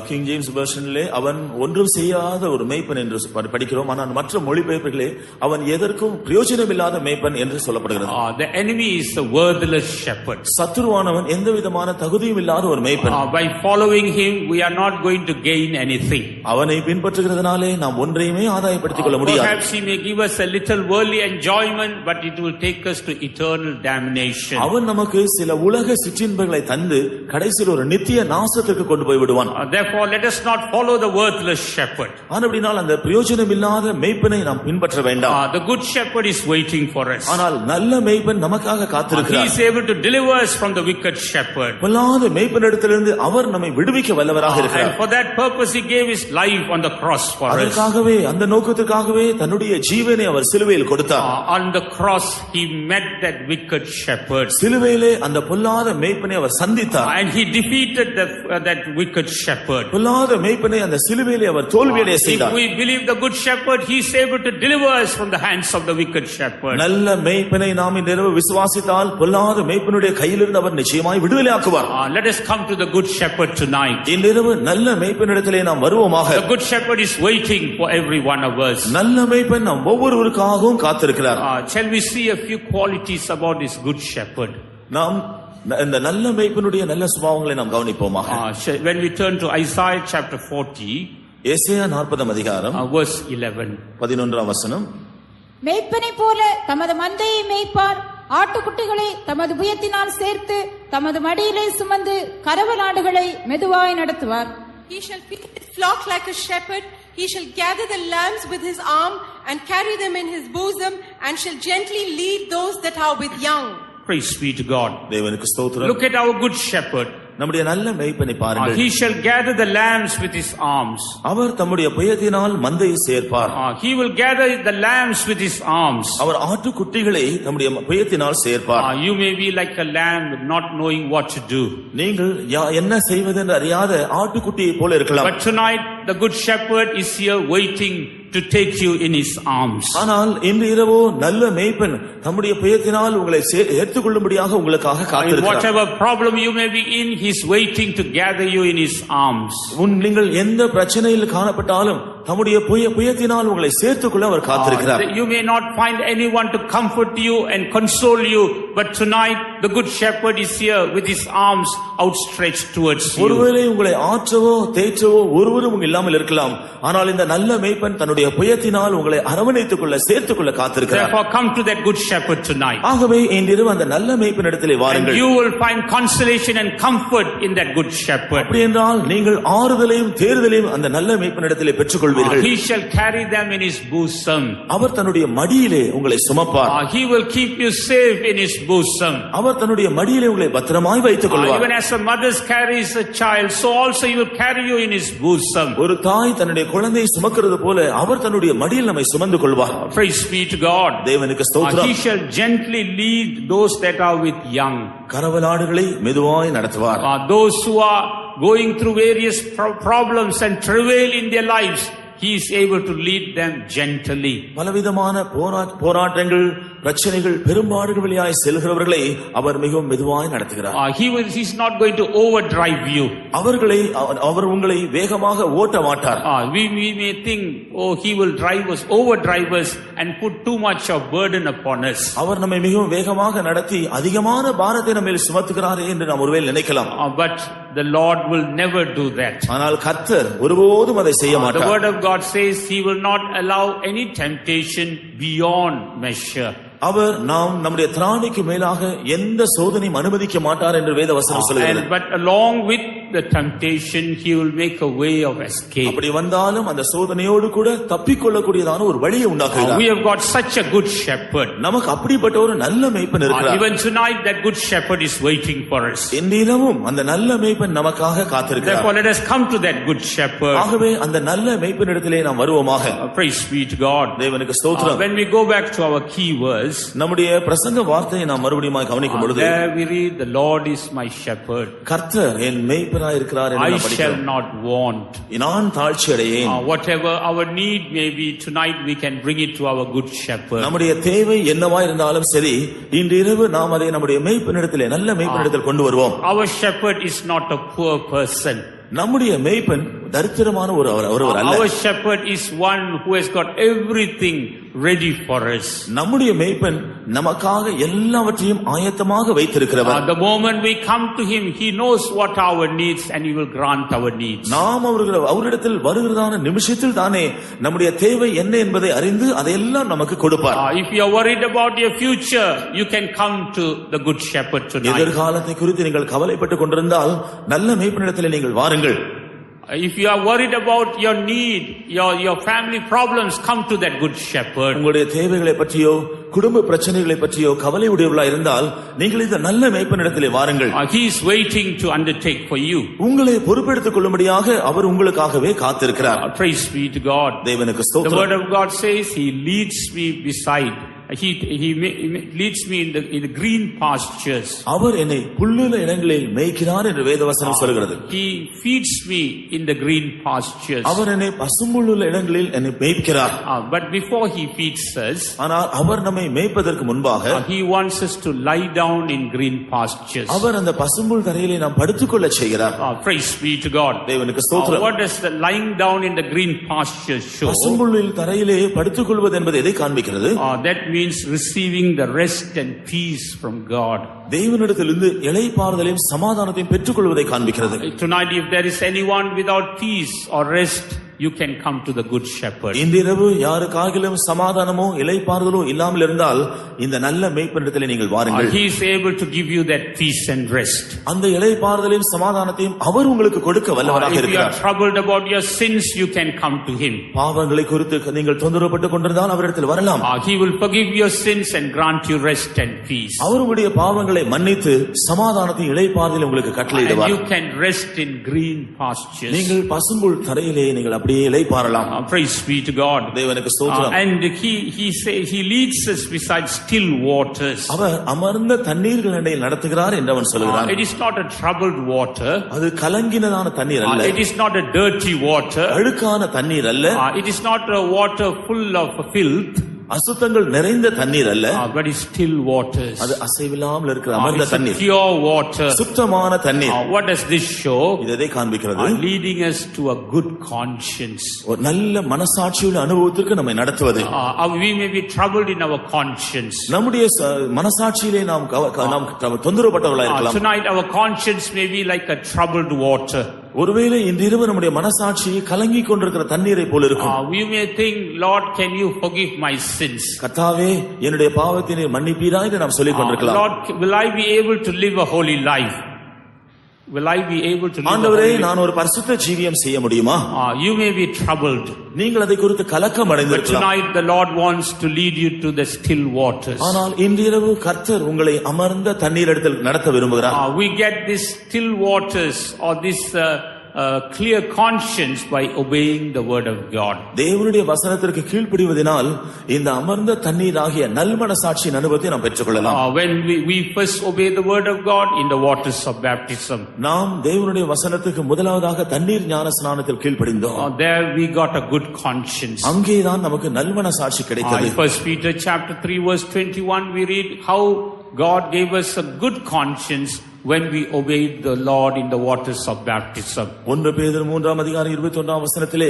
King James வெர்ஷனிலே அவன் ஒன்றும் செய்யாத ஒரு மேய்ப்பன் என்று படிக்கிறோம். ஆனால் மற்ற மொழிபெயர்ப்புகளே அவன் எதற்கும் பிரயோஜனம் இல்லாத மேய்ப்பன் என்று சொல்லப்படுகிறது. The enemy is a worthless shepherd. சத்துருவானவன் எந்த விதமான தகுதியும் இல்லாத ஒரு மேய்ப்பன். By following him we are not going to gain anything. அவனை பின்பற்றுகிறதுனாலே நாம் ஒன்றையுமே ஆதாயப்படுத்திக் கொள்ள முடியாது. Perhaps he may give us a little worldly enjoyment, but it will take us to eternal damnation. அவன் நமக்கு சில உலக சிற்றின்பங்களை தந்து கடைசியில் ஒரு நித்திய நாசத்திற்கு கொண்டு போய் விடுவான். Therefore, let us not follow the worthless shepherd. ஆனபடியால் அந்த பிரயோஜனம் இல்லாத மேய்ப்பனை நாம் பின்பற்ற வேண்டாம். The good shepherd is waiting for us. ஆனால் நல்ல மேய்ப்பன் நமக்காக He காத்திருக்கிறார். is able to deliver us from the wicked shepherd. பொல்லாத மேய்ப்பனிடத்திலிருந்து அவர் நம்மை விடுவிக்க வல்லவராக And இருக்கிறார். for that purpose, He gave His life on the cross for us. அதற்காகவே அந்த நோக்கத்திற்காகவே தன்னுடைய ஜீவனை அவர் சிலுவையில் கொடுத்தார். On the cross, He met that wicked shepherd. சிலுவையிலே அந்த பொல்லாத மேய்ப்பனை அவர் சந்தித்தார். And He defeated that wicked shepherd. பொல்லாத மேய்ப்பனை அந்த சிலுவையிலே அவர் தோல்வியடைய If செய்தார். we believe the good shepherd, He is able to deliver us from the hands of the wicked shepherd. நல்ல மேய்ப்பனை நாம் இந்த இரவு விசுவாசித்தால் பொல்லாத மேய்ப்பனுடைய கையிலிருந்து அவர் நிச்சயமாய் விடுதலையாக்குவார். Let us come to the good shepherd tonight. இந்த இரவு நல்ல மேய்ப்பனிடத்திலே நாம் வருவோமாக. The good shepherd is waiting for every one of us. நல்ல மேய்ப்பன் நாம் ஒவ்வொருவருக்காகவும் காத்திருக்கிறார். Shall we see a few qualities about this good shepherd? நாம் இந்த நல்ல மேய்ப்பனுடைய நல்ல சுபாவங்களை நாம் கவனிப்போமாக. When we turn to Isaiah chapter 40, ஏசாயா 40 அதிகாரம் verse 11. 11 வசனம். மேய்ப்பனை போல தமது மந்தையை மேய்ப்பார், ஆட்டுக்குட்டிகளை தமது புயத்தினால் சேர்த்து தமது மடியிலே சுமந்து கரவலாடுகளை மெதுவாய் நடத்துவார். He shall feed his flock like a shepherd. He shall gather the lambs with his arm and carry them in his bosom, and shall gently lead those that are with young. Praise be to God. தேவனுக்கு ஸ்தோத்திரம். Look at our good shepherd. நம்முடைய நல்ல மேய்ப்பனை பாருங்கள். He shall gather the lambs with his arms. அவர் தம்முடைய புயத்தினால் மந்தையை சேர்ப்பார். He will gather the lambs with his arms. அவர் ஆட்டுக்குட்டிகளை தம்முடைய புயத்தினால் சேர்ப்பார். You may be like a lamb not knowing what to do. நீங்கள் என்ன செய்வது என்று அறியாத ஆட்டுக்குட்டியை போல இருக்கலாம். But tonight the good shepherd is here waiting to take you in his arms. ஆனால் இன்று இரவோ நல்ல மேய்ப்பன் தம்முடைய புயத்தினால் உங்களை ஏற்றுக்கொள்ளும்படியாக உங்களுக்காக காத்திருக்கிறார். Whatever problem you may be in, he is waiting to gather you in his arms. நீங்கள் எந்த பிரச்சனையில் காணப்பட்டாலும் தம்முடைய புயத்தினால் உங்களை சேர்த்துக்கொள்ள அவர் காத்திருக்கிறார். You may not find anyone to comfort you and console you, but tonight the good shepherd is here with his arms outstretched towards you. ஒருவேளை உங்களை ஆற்றவோ தேற்றவோ ஒருவரும் இல்லாமல் இருக்கலாம், ஆனால் இந்த நல்ல மேய்ப்பன் தன்னுடைய புயத்தினால் உங்களை அரவணைத்துக் கொள்ள சேர்த்துக்கொள்ள காத்திருக்கிறார். Therefore come to that good shepherd tonight. ஆகவே இன்றிரவு அந்த நல்ல மேய்ப்பனிடத்திலே வாருங்கள். And you will find consolation and comfort in that good shepherd. அப்படி என்றால் நீங்கள் ஆறுதலையும் தேறுதலையும் அந்த நல்ல மேய்ப்பனிடத்திலே பெற்றுக்கொள்வீர்கள். He shall carry them in his bosom. அவர் தன்னுடைய மடியிலே உங்களை சுமப்பார். He will keep you safe in his bosom. அவர் தன்னுடைய மடியிலே உங்களை பத்திரமாய் வைத்துக் கொள்வார். Even as a mother carries a child, so also he will carry you in his bosom. ஒரு தாய் தன்னுடைய குழந்தையை சுமக்கிறது போல அவர் தன்னுடைய மடியில் நம்மை சுமந்து கொள்வார். Praise be to God. தேவனுக்கு ஸ்தோத்திரம். He shall gently lead those that are with young. கரவலாடுகளை மெதுவாய் நடத்துவார். Those who are going through various problems and travail in their lives, he is able to lead them gently. பலவிதமான போராட்டங்கள் பிரச்சனைகள் பெரும்பாடுகள் வழியாய் செல்கிறவர்களை அவர் மிகவும் மெதுவாய் நடத்துகிறார். He is not going to overdrive you. அவர் உங்களை வேகமாக ஓட்ட மாட்டார். We may think, he will overdrive us and put too much of burden upon us. அவர் நம்மை மிகவும் வேகமாக நடத்தி அதிகமான பாரத்தை நம்ம மேல் சுமத்துகிறாரே என்று நாம் ஒருவேளை நினைக்கலாம். But the Lord will never do that. ஆனால் கர்த்தர் ஒருபோதும் அதை செய்ய மாட்டார். The word of God says he will not allow any temptation beyond measure. அவர் நாம் நம்முடைய திராணிக்கு மேலாக எந்த சோதனையும் அனுமதிக்க மாட்டார் என்று வேதவசனம் சொல்கிறது. But along with the temptation he will make a way of escape. அப்படி வந்தாலும் அந்த சோதனையோடு கூட தப்பிக்கொள்ளக்கூடியதான ஒரு வழியை உண்டாக்குகிறார். We have got such a good shepherd. நமக்கு அப்படிப்பட்ட ஒரு நல்ல மேய்ப்பன் இருக்கிறார். Even tonight that good shepherd is waiting for us. இன்றிரவும் அந்த நல்ல மேய்ப்பன் நமக்காக காத்திருக்கிறார். Therefore let us come to that good shepherd. ஆகவே அந்த நல்ல மேய்ப்பனிடத்திலே நாம் வருவோமாக. Praise be to God. தேவனுக்கு ஸ்தோத்திரம். When we go back to our key words, நம்முடைய பிரசங்க வார்த்தையை நாம் மறுபடியும் கவனிக்கும் பொழுது there we read, the Lord is my shepherd. கர்த்தர் என் மேய்ப்பனாய் இருக்கிறார் என்று I shall not want. நான் தாழ்ச்சி அடையேன். Whatever our need may be, tonight we can bring it to our good shepherd. நம்முடைய தேவை என்னவா இருந்தாலும் சரி, இன்று இரவு நாம் அதை நம்முடைய மேய்ப்பனிடத்திலே நல்ல மேய்ப்பனிடத்தில் கொண்டு வருவோம். Our shepherd is not a poor person. நம்முடைய மேய்ப்பன் தரித்திரமான ஒருவர் அல்ல. Our shepherd is one who has got everything ready for us. நம்முடைய மேய்ப்பன் நமக்காக எல்லாவற்றையும் ஆயத்தமாக வைத்திருக்கிறவர். The moment we come to him, he knows what our needs and he will grant our needs. நாம் அவரிடத்தில் வருகிறதான நிமிஷத்தில் தானே நம்முடைய தேவை என்ன என்பதை அறிந்து அதையெல்லாம் நமக்கு கொடுப்பார். If you are worried about your future, you can come to the good shepherd tonight. எதிர்காலத்தை குறித்து நீங்கள் கவலைப்பட்டுக் கொண்டிருந்தால் நல்ல மேய்ப்பனிடத்தில் நீங்கள் வாருங்கள். If you are worried about your need, your family problems, come to that good shepherd. உங்களுடைய தேவைகளை பற்றியோ குடும்ப பிரச்சனைகளை பற்றியோ கவலை உடையவர்களா இருந்தால் நீங்கள் இந்த நல்ல மேய்ப்பனிடத்திலே வாருங்கள். He is waiting to undertake for you. உங்களை பொறுப்பெடுத்துக் கொள்ளும்படியாக அவர் உங்களுக்காகவே காத்திருக்கிறார். Praise be to God. தேவனுக்கு The ஸ்தோத்திரம். word of God says he leads me beside. He leads me in the green pastures. அவர் என்னை புல்லுள்ள இடங்களில் மேய்க்கிறார் என்று வேதவசனம் சொல்கிறது. He feeds me in the green pastures. அவர் என்னை பசும்புல்லுள்ள இடங்களில் என்னை மேய்க்கிறார். But before he feeds us, ஆனால் அவர் நம்மை மேய்ப்பதற்கு முன்பாக he wants us to lie down in green pastures. அவர் அந்த பசும்புல் தரையிலே நாம் படுத்துக்கொள்ள செய்கிறார். Praise be to God. தேவனுக்கு ஸ்தோத்திரம். What does the lying down in the green pastures show? பசும்புல்லில் தரையிலே படுத்துக்கொள்வது என்பது எதை காண்பிக்கிறது? That means receiving the rest and peace from God. தேவனிடத்திலிருந்து இளைப்பாறுதலையும் சமாதானத்தையும் பெற்றுக்கொள்வதை காண்பிக்கிறது. Tonight, if there is anyone without peace or rest, you can come to the good shepherd. இன்றிரவு யாருக்காகிலும் சமாதானமோ இளைப்பாறுதலோ இல்லாமல் இருந்தால் இந்த நல்ல மேய்ப்பனிடத்திலே நீங்கள் வாருங்கள். He is able to give you that peace and rest. அந்த இளைப்பாறுதலையும் சமாதானத்தையும் அவர் உங்களுக்கு கொடுக்க வல்லவராக If you இருக்கிறார். are troubled about your sins, you can come to him. பாவங்களை குறித்து நீங்கள் தொந்தரவுப்பட்டுக் கொண்டிருந்தால் அவரிடத்தில் வரலாம். He will forgive your sins and grant you rest and peace. அவருடைய பாவங்களை மன்னித்து சமாதானத்தையும் இளைப்பாறுதலை உங்களுக்கு கட்டளையிடுவார். And you can rest in green pastures. நீங்கள் பசும்புல் தரையிலே நீங்கள் அப்படியே இளைப்பாறலாம். Praise be to God. தேவனுக்கு ஸ்தோத்திரம். And he leads us beside still waters. அவர் அமர்ந்த தண்ணீர்கள் அண்டையில் நடத்துகிறார் என்று அவன் சொல்கிறான். It is not a troubled water. அது கலங்கினதான தண்ணீர் அல்ல. It is not a dirty water. அழுக்கான தண்ணீர் அல்ல. It is not a water full of filth. அசுத்தங்கள் நிறைந்த தண்ணீர் அல்ல. But it's still waters. அது அசைவில்லாமல் இருக்கிற அமர்ந்த தண்ணீர். Pure water. சுத்தமான தண்ணீர். What does this show? இது எதை காண்பிக்கிறது? Leading us to a good conscience. ஒரு நல்ல மனசாட்சியுள்ள அனுபவத்திற்கு நம்மை நடத்துவது. We may be troubled in our conscience. நம்முடைய மனசாட்சியிலே நாம் தொந்தரவுப்பட்டவர்களாக இருக்கலாம். Tonight our conscience may be like a troubled water. ஒருவேளை இன்றிரவு நம்முடைய மனசாட்சி கலங்கி கொண்டிருக்கிற தண்ணீரை போல இருக்கும். We may think, Lord, can you forgive my sins? கர்த்தாவே என்னுடைய பாவத்தை நீர் மன்னிப்பீரா என்று நாம் சொல்லிக் கொண்டிருக்கலாம். Lord, will I be able to live a holy life? Will I be able to live a ஆண்டவரே holy life? நான் ஒரு பரிசுத்த ஜீவியம் செய்ய முடியுமா? You may be troubled. நீங்கள் அதை குறித்து கலக்கம் But அடைந்திருக்கலாம். tonight the Lord wants to lead you to the still waters. ஆனால் இன்றிரவு கர்த்தர் உங்களை அமர்ந்த தண்ணீரிடத்தில் நடத்த விரும்புகிறார். We get this still waters or this clear conscience by obeying the word of God. தேவனுடைய வசனத்திற்கு கீழ்ப்படிவதனால் இந்த அமர்ந்த தண்ணீராகிய நல்மனசாட்சியின் அனுபவத்தை நாம் பெற்றுக்கொள்ளலாம். When we first obey the word of God in the waters of baptism, நாம் தேவனுடைய வசனத்துக்கு முதலாவதாக தண்ணீர் ஞான ஸ்நானத்தில் கீழ்ப்படிந்தோம். there we got a good conscience. அங்கேதான் நமக்கு நல்மனசாட்சி கிடைத்தது. In 1 Peter chapter 3 verse 21 we read how God gave us a good conscience when we obeyed the Lord in the waters of baptism. 1 பேதுரு 3ஆம் அதிகாரம் 21ஆம் வசனத்திலே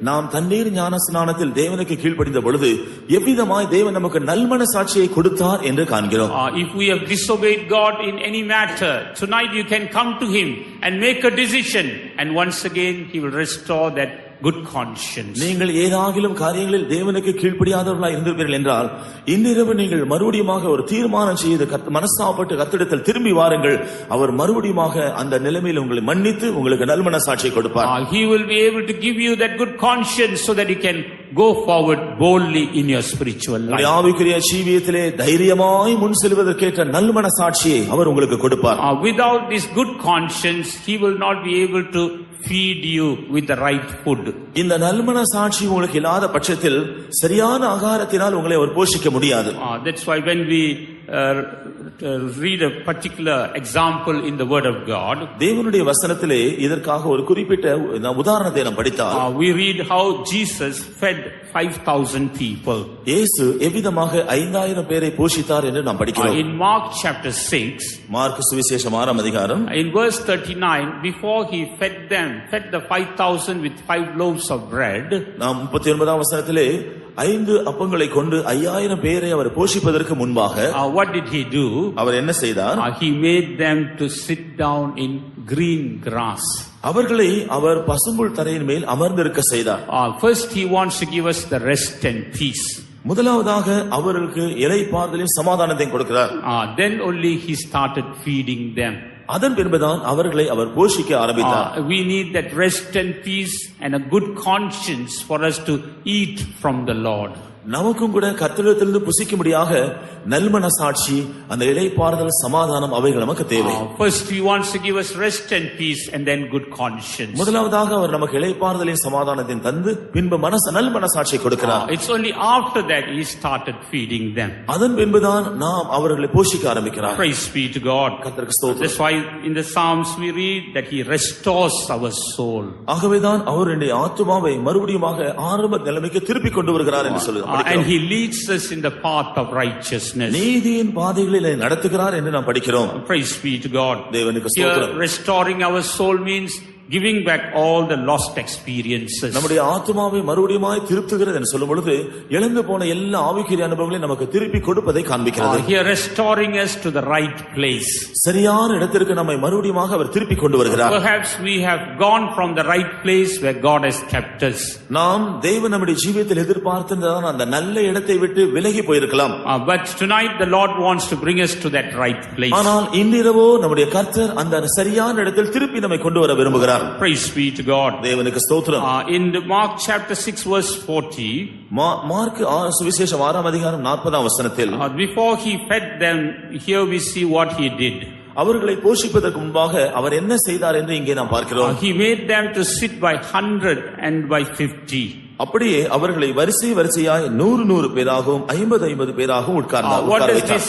நாம் தண்ணீர் ஞான ஸ்நானத்தில் தேவனுக்கு கீழ்ப்படிந்த பொழுது எவ்விதமாய் தேவன் நமக்கு நல்மனசாட்சியை கொடுத்தார் என்று காண்கிறோம். If we have disobeyed God in any matter, tonight you can come to him and make a decision, and once again he will restore that good conscience. நீங்கள் ஏதாகிலும் காரியங்களில் தேவனுக்கு கீழ்ப்படியாதவர்களாய் இருந்திருப்பீர்கள் என்றால் இன்றிரவு நீங்கள் மறுபடியுமாக ஒரு தீர்மானம் செய்து மனஸ்தாபப்பட்டு கர்த்தரிடத்தில் திரும்பி வாருங்கள். அவர் மறுபடியுமாக அந்த நிலைமையில் உங்களை மன்னித்து உங்களுக்கு நல்மனசாட்சியை கொடுப்பார். He will be able to give you that good conscience so that you can go forward boldly in your spiritual life. ஆவிக்குரிய ஜீவியத்திலே தைரியமாய் முன் செல்வதற்கேற்ற நல்மனசாட்சியை அவர் உங்களுக்கு கொடுப்பார். Without this good conscience, he will not be able to feed you with the right food. இந்த நல்மனசாட்சி உங்களுக்கு இல்லாத பட்சத்தில் சரியான ஆகாரத்தினால் உங்களை அவர் போஷிக்க முடியாது. That's why when we read a particular example in the word of God, தேவனுடைய வசனத்திலே இதற்காக ஒரு குறிப்பிட்ட உதாரணத்தை நாம் படித்தால் we read how Jesus fed 5,000 people. இயேசு எவ்விதமாக 5000 பேரை போஷித்தார் என்று நாம் படிக்கிறோம். In Mark chapter 6, மார்க்கு சுவிசேஷம் 6ஆம் அதிகாரம் in verse 39, before he fed the 5,000 with 5 loaves of bread, நாம் 39ஆம் வசனத்திலே 5 அப்பங்களை கொண்டு 5000 பேரை அவர் போஷிப்பதற்கு முன்பாக what did he do? அவர் என்ன செய்தார்? He made them to sit down in green grass. அவர்களை அவர் பசும்புல் தரையின் மேல் அமர்ந்திருக்க செய்தார். First he wants to give us the rest and peace. முதலாவதாக அவர்களுக்கு இளைப்பாறுதலையும் சமாதானத்தையும் கொடுக்கிறார். Then only he started feeding them. அதன் பின்புதான் அவர்களை அவர் போஷிக்க ஆரம்பித்தார். We need that rest and peace and a good conscience for us to eat from the Lord. நமக்கும் கூட கர்த்தரிடத்திலிருந்து புசிக்கும்படியாக நல்மனசாட்சி, அந்த இளைப்பாறுதல், சமாதானம் அவைகள் நமக்கு தேவை. First he wants to give us rest and peace and then good conscience. முதலாவதாக அவர் நமக்கு இளைப்பாறுதலின் சமாதானத்தின் தந்து பின்பு நல்மனசாட்சியை கொடுக்கிறார். It's only after that he started feeding them. அதன் பின்புதான் நாம் அவர்களை போஷிக்க ஆரம்பிக்கிறார். Praise be to God. கர்த்தருக்கு ஸ்தோத்திரம். That's why in the Psalms we read that he restores our soul. ஆகவேதான் அவர் என்னுடைய ஆத்துமாவை மறுபடியுமாக ஆரம்ப நிலைமைக்கு திருப்பி கொண்டு வருகிறார் என்று சொல்லுகிறார். And he leads us in the path of righteousness. நீதியின் பாதைகளிலே நடத்துகிறார் என்று நாம் படிக்கிறோம். Praise be to God. தேவனுக்கு ஸ்தோத்திரம். Here restoring our soul means giving back all the lost experiences. நம்முடைய ஆத்துமாவை மறுபடியுமாய் திருப்புகிறது என்று சொல்லும் பொழுது இழந்து போன எல்லா ஆவிக்குரிய அனுபவங்களையும் நமக்கு திருப்பி கொடுப்பதை காண்பிக்கிறது. Here restoring us to the right place. சரியான இடத்திற்கு நம்மை மறுபடியுமாக அவர் திருப்பி கொண்டு வருகிறார். Perhaps we have gone from the right place where God has kept us. நாம் தேவன் நம்முடைய ஜீவியத்தில் எதிர்பார்த்திருந்த அந்த நல்ல இடத்தை விட்டு விலகி போயிருக்கலாம். But tonight the Lord wants to bring us to that right place. ஆனால் இன்றிரவோ நம்முடைய கர்த்தர் அந்த சரியான இடத்தில் திருப்பி நம்மை கொண்டு வர விரும்புகிறார். Praise be to God. தேவனுக்கு ஸ்தோத்திரம். In Mark chapter 6 verse 40, mark சுவிசேஷம் 6ஆம் அதிகாரம் 40ஆம் வசனத்தில், before he fed them, here we see what he did. அவர்களை போஷிப்பதற்கு முன்பாக அவர் என்ன செய்தார் என்று இங்கே நாம் பார்க்கிறோம். He made them to sit by 100 and by 50. அப்படியே அவர்களை வரிசையாய் 100 பேராகவும் 50 பேராகவும் உட்கார்ந்தார். What does this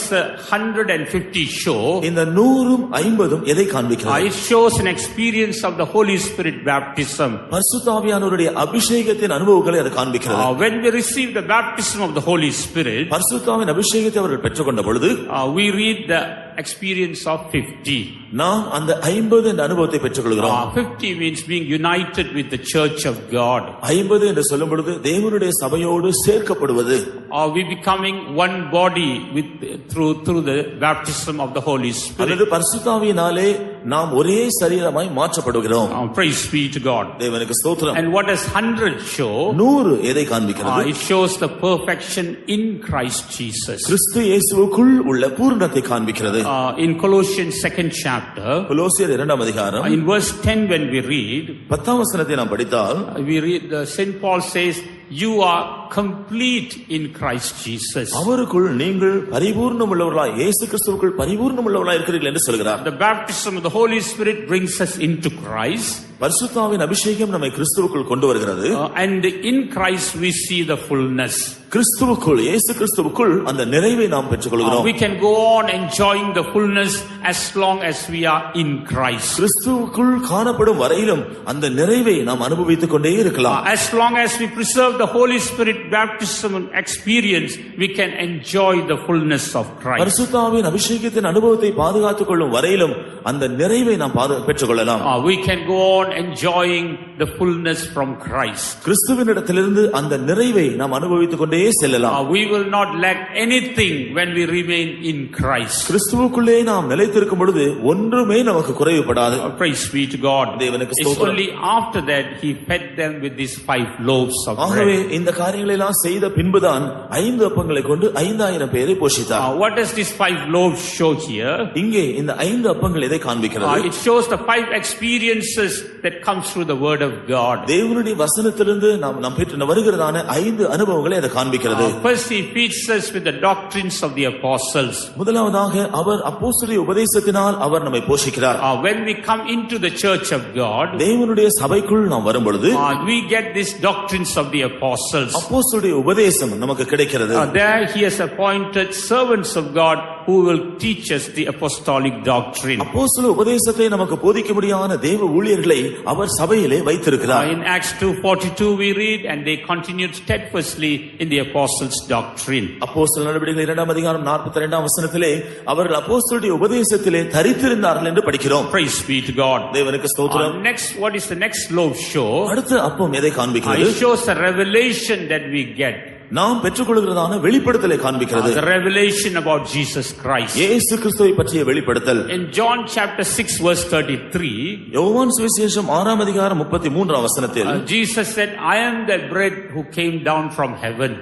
150 show? இந்த 100ம் 50ம் எதை காண்பிக்கிறது? It shows an experience of the Holy Spirit baptism. பரிசுத்த ஆவியானவருடைய அபிஷேகத்தின் அனுபவங்களை அது காண்பிக்கிறது. When we receive the baptism of the Holy Spirit, பரிசுத்த ஆவியின் அபிஷேகத்தை அவர்கள் பெற்றுக்கொண்ட பொழுது we read the experience of 50. நாம் அந்த 50 என்ற அனுபவத்தை பெற்றுக்கொள்கிறோம். 50 means being united with the church of God. 50 என்று சொல்லும் பொழுது தேவனுடைய சபையோடு சேர்க்கப்படுவது. Are we becoming one body with through the baptism of the Holy Spirit? அல்லது பரிசுத்த ஆவியினாலே நாம் ஒரே சரீரமாய் மாற்றப்படுகிறோம். Praise be to God. தேவனுக்கு ஸ்தோத்திரம். And what does 100 show? 100 எதை காண்பிக்கிறது? It shows the perfection in Christ Jesus. கிறிஸ்து இயேசுவுக்குள் உள்ள பூரணத்தை காண்பிக்கிறது. In Colossians 2nd chapter, கொலோசியர் 2ஆம் அதிகாரம், in verse 10 when we read, 10ஆம் வசனத்தை நாம் படித்தால், we read Saint Paul says, you are complete in Christ Jesus. அவருக்குள் நீங்கள் பரிபூர்ணம் உள்ளவர்களாய், இயேசு கிறிஸ்துவுக்குள் பரிபூர்ணம் உள்ளவர்களாய் இருக்கிறீர்கள் என்று சொல்கிறார். The baptism of the Holy Spirit brings us into Christ. பரிசுத்த ஆவியின் அபிஷேகம் நம்மை கிறிஸ்துவுக்குள் கொண்டு வருகிறது. And in Christ we see the fullness. கிறிஸ்துவுக்குள், இயேசு கிறிஸ்துவுக்குள் அந்த நிறைவை நாம் பெற்றுக்கொள்கிறோம். We can go on enjoying the fullness as long as we are in Christ. கிறிஸ்துவுக்குள் காணப்படும் வரையிலும் அந்த நிறைவை நாம் அனுபவித்துக் கொண்டே இருக்கலாம். As long as we preserve the Holy Spirit baptism experience, we can enjoy the fullness of Christ. பரிசுத்த ஆவியின் அபிஷேகத்தின் அனுபவத்தை பாதுகாத்துக் கொள்ளும் வரையிலும் அந்த நிறைவை நாம் பெற்றுக்கொள்ளலாம். We can go on enjoying the fullness from Christ. கிறிஸ்துவினிடத்திலிருந்து அந்த நிறைவை நாம் அனுபவித்துக் கொண்டே செல்லலாம். We will not lack anything when we remain in Christ. கிறிஸ்துவுக்குள்ளே நாம் நிலைத்திருக்கும் பொழுது ஒன்றுமே நமக்கு குறைவுபடாது. Praise be to God. தேவனுக்கு It's ஸ்தோத்திரம். only after that he fed them with these 5 loaves of ஆகவே bread. இந்த காரியங்களை எல்லாம் செய்த பின்புதான் 5 அப்பங்களை கொண்டு 5000 பேரை போஷித்தார். What does these 5 loaves show here? இங்கே இந்த 5 அப்பங்கள் எதை காண்பிக்கிறது? It shows the 5 experiences that comes through the word of God. தேவனுடைய வசனத்திலிருந்து நாம் பெற்று வருகிறதான 5 அனுபவங்களை அதை காண்பிக்கிறது. First he feeds us with the doctrines of the apostles. முதலாவதாக அவர் அப்போஸ்தலருடைய உபதேசத்தினால் அவர் நம்மை போஷிக்கிறார். When we come into the church of God, தேவனுடைய சபைக்குள் நாம் வரும் பொழுது we get these doctrines of the apostles. அப்போஸ்தலருடைய உபதேசம் நமக்கு கிடைக்கிறது. There he has appointed servants of God who will teach us the apostolic doctrine. அப்போஸ்தல உபதேசத்தை நமக்கு போதிக்கும்படியான தேவ ஊழியர்களை அவர் சபையிலே வைத்திருக்கிறார். In Acts 2:42 we read, and they continued steadfastly in the apostles' doctrine. அப்போஸ்தல நடவடிக்கைகள் 2ஆம் அதிகாரம் 42ஆம் வசனத்திலே அவர்கள் அப்போஸ்தலருடைய உபதேசத்திலே தரித்திருந்தார்கள் என்று படிக்கிறோம். Praise be to God. தேவனுக்கு ஸ்தோத்திரம். Next, what is the next loaf show? அடுத்த அப்பம் எதை காண்பிக்கிறது? It shows a revelation that we get. நாம் பெற்றுக்கொள்கிறதான வெளிப்படுத்தலை காண்பிக்கிறது. The revelation about Jesus Christ. இயேசு கிறிஸ்துவை பற்றிய வெளிப்படுத்தல். In John chapter 6 verse 33, யோவான் சுவிசேஷம் 6ஆம் அதிகாரம் 33ஆம் வசனத்தில் Jesus said, I am the bread who came down from heaven.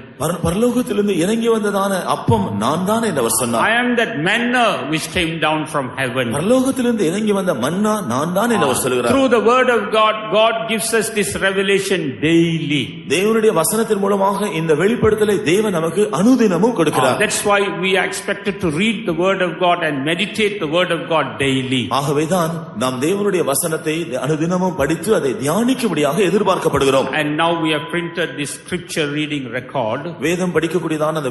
பரலோகத்திலிருந்து இறங்கி வந்ததான அப்பம் நான் தான் என்று அவர் சொன்னார். I am that manna which came down from heaven. பரலோகத்திலிருந்து இறங்கி வந்த மன்னா நான் தான் என்று அவர் சொல்கிறார். Through the word of God, God gives us this revelation daily. தேவனுடைய வசனத்தின் மூலமாக இந்த வெளிப்படுத்தலை தேவன் நமக்கு அனுதினமும் கொடுக்கிறார். That's why we are expected to read the word of God and meditate the word of God daily. ஆகவேதான் நாம் தேவனுடைய வசனத்தை அனுதினமும் படித்து அதை தியானிக்கும்படியாக எதிர்பார்க்கப்படுகிறோம். And now we have printed this scripture reading record. வேதம் படிக்கக்கூடியதான அந்த